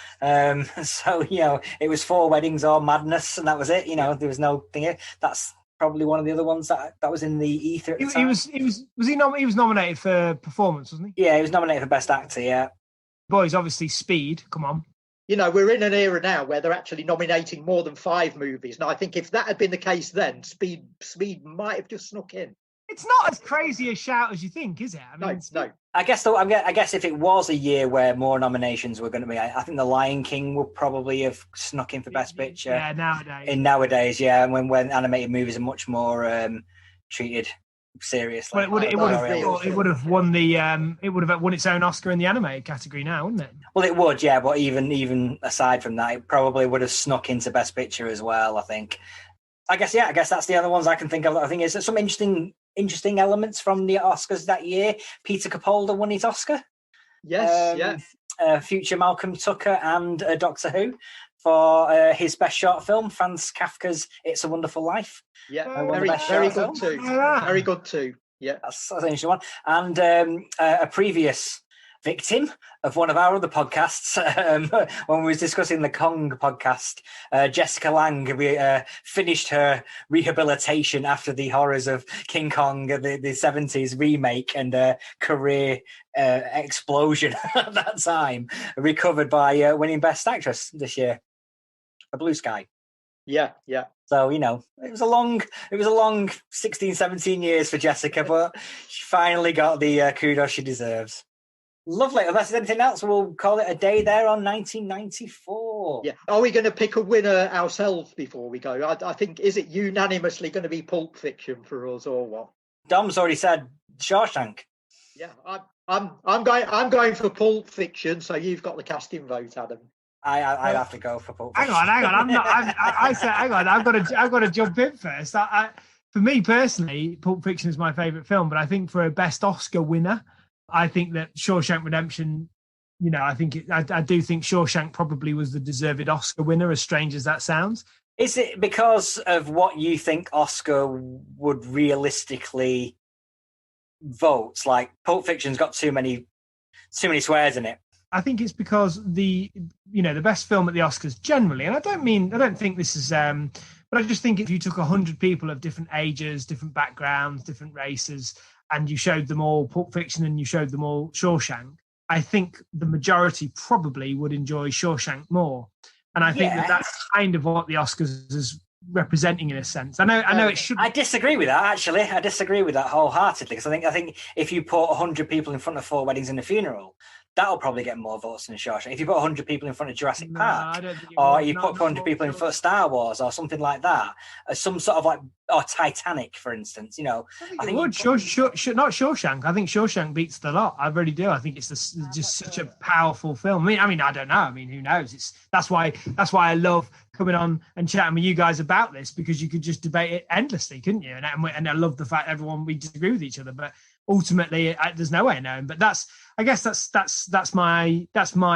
So, it was 4 Weddings or Madness, and that was it. There was no thing here. That's probably one of the other ones that was in the ether at the time. He was nominated for performance, wasn't he? Yeah, he was nominated for Best Actor, yeah. Boys, obviously Speed, come on. We're in an era now where they're actually nominating more than 5 movies. Now, I think if that had been the case then, Speed might have just snuck in. It's not as crazy a shout as you think, is it? No. I guess if it was a year where more nominations were going to be, I think The Lion King would probably have snuck in for Best Picture. Yeah, nowadays, yeah, and when animated movies are much more treated seriously. Well, it would have won its own Oscar in the animated category now, wouldn't it? Well, it would, yeah, but even aside from that, it probably would have snuck into Best Picture as well, I think. I guess that's the other ones I can think of. I think is some interesting elements from the Oscars that year. Peter Capaldi won his Oscar. Yes, Future Malcolm Tucker and Doctor Who for his best short film, Franz Kafka's It's a Wonderful Life. Yeah, very good too. Very good too. Yeah, that's an interesting one. And a previous victim of one of our other podcasts, when we was discussing the Kong podcast, Jessica Lange finished her rehabilitation after the horrors of King Kong, the 70s remake and career explosion at that time, recovered by winning Best Actress this year, A Blue Sky. Yeah. So, it was a long 16, 17 years for Jessica, but she finally got the kudos she deserves. Lovely. Unless there's anything else, we'll call it a day there on 1994. Yeah. Are we going to pick a winner ourselves before we go? I think, is it unanimously going to be Pulp Fiction for us or what? Dom's already said Shawshank. Yeah, I'm going for Pulp Fiction. So you've got the casting vote, Adam. I have to go for Pulp Fiction. Hang on. I'm not. I said, hang on. I've got to jump in first. For me personally, Pulp Fiction is my favourite film, but I think for a best Oscar winner, I think that Shawshank Redemption, I do think Shawshank probably was the deserved Oscar winner, as strange as that sounds. Is it because of what you think Oscar would realistically vote? Like Pulp Fiction's got too many swears in it. I think it's because the best film at the Oscars generally, and I don't think this is But I just think if you took 100 people of different ages, different backgrounds, different races, and you showed them all Pulp Fiction and you showed them all Shawshank, I think the majority probably would enjoy Shawshank more. And I think that's kind of what the Oscars is representing in a sense. I know it should. I disagree with that, actually. I disagree with that wholeheartedly, because I think if you put 100 people in front of 4 Weddings and a Funeral, that'll probably get more votes than Shawshank. If you put 100 people in front of Jurassic Park, or you put 100 people in front of Star Wars, or something like that, some sort of like, or Titanic, for instance, I think it would. Not Shawshank. I think Shawshank beats the lot. I really do. I think it's just such a powerful film. I mean, I don't know. I mean, who knows? That's why I love coming on and chatting with you guys about this, because you could just debate it endlessly, couldn't you? And I love the fact we disagree with each other, but ultimately there's no way of knowing. But I guess that's my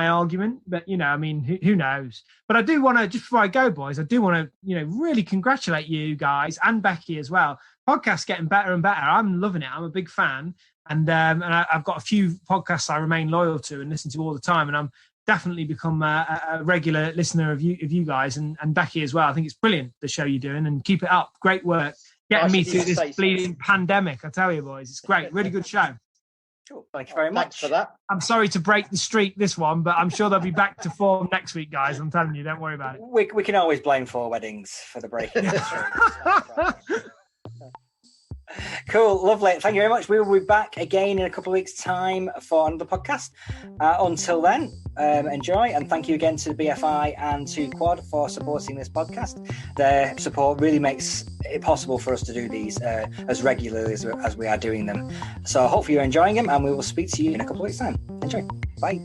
argument. But I mean, who knows? But I do want to, just before I go, boys, I do want to really congratulate you guys and Becky as well. Podcast's getting better and better. I'm loving it. I'm a big fan, and I've got a few podcasts I remain loyal to and listen to all the time, and I'm definitely become a regular listener of you guys, and Becky as well. I think it's brilliant, the show you're doing, and keep it up. Great work. Getting me through this bleeding pandemic, I tell you, boys. It's great. Really good show. Cool. Thank you very much. Thanks for that. I'm sorry to break the streak this one, but I'm sure they'll be back to form next week, guys. I'm telling you, don't worry about it. We can always blame 4 Weddings for the breaking of the streak. Cool, lovely. Thank you very much. We will be back again in a couple of weeks' time for another podcast. Until then, enjoy, and thank you again to BFI and to Quad for supporting this podcast. Their support really makes it possible for us to do these as regularly as we are doing them. So hopefully you're enjoying them, and we will speak to you in a couple of weeks' time. Enjoy. Bye.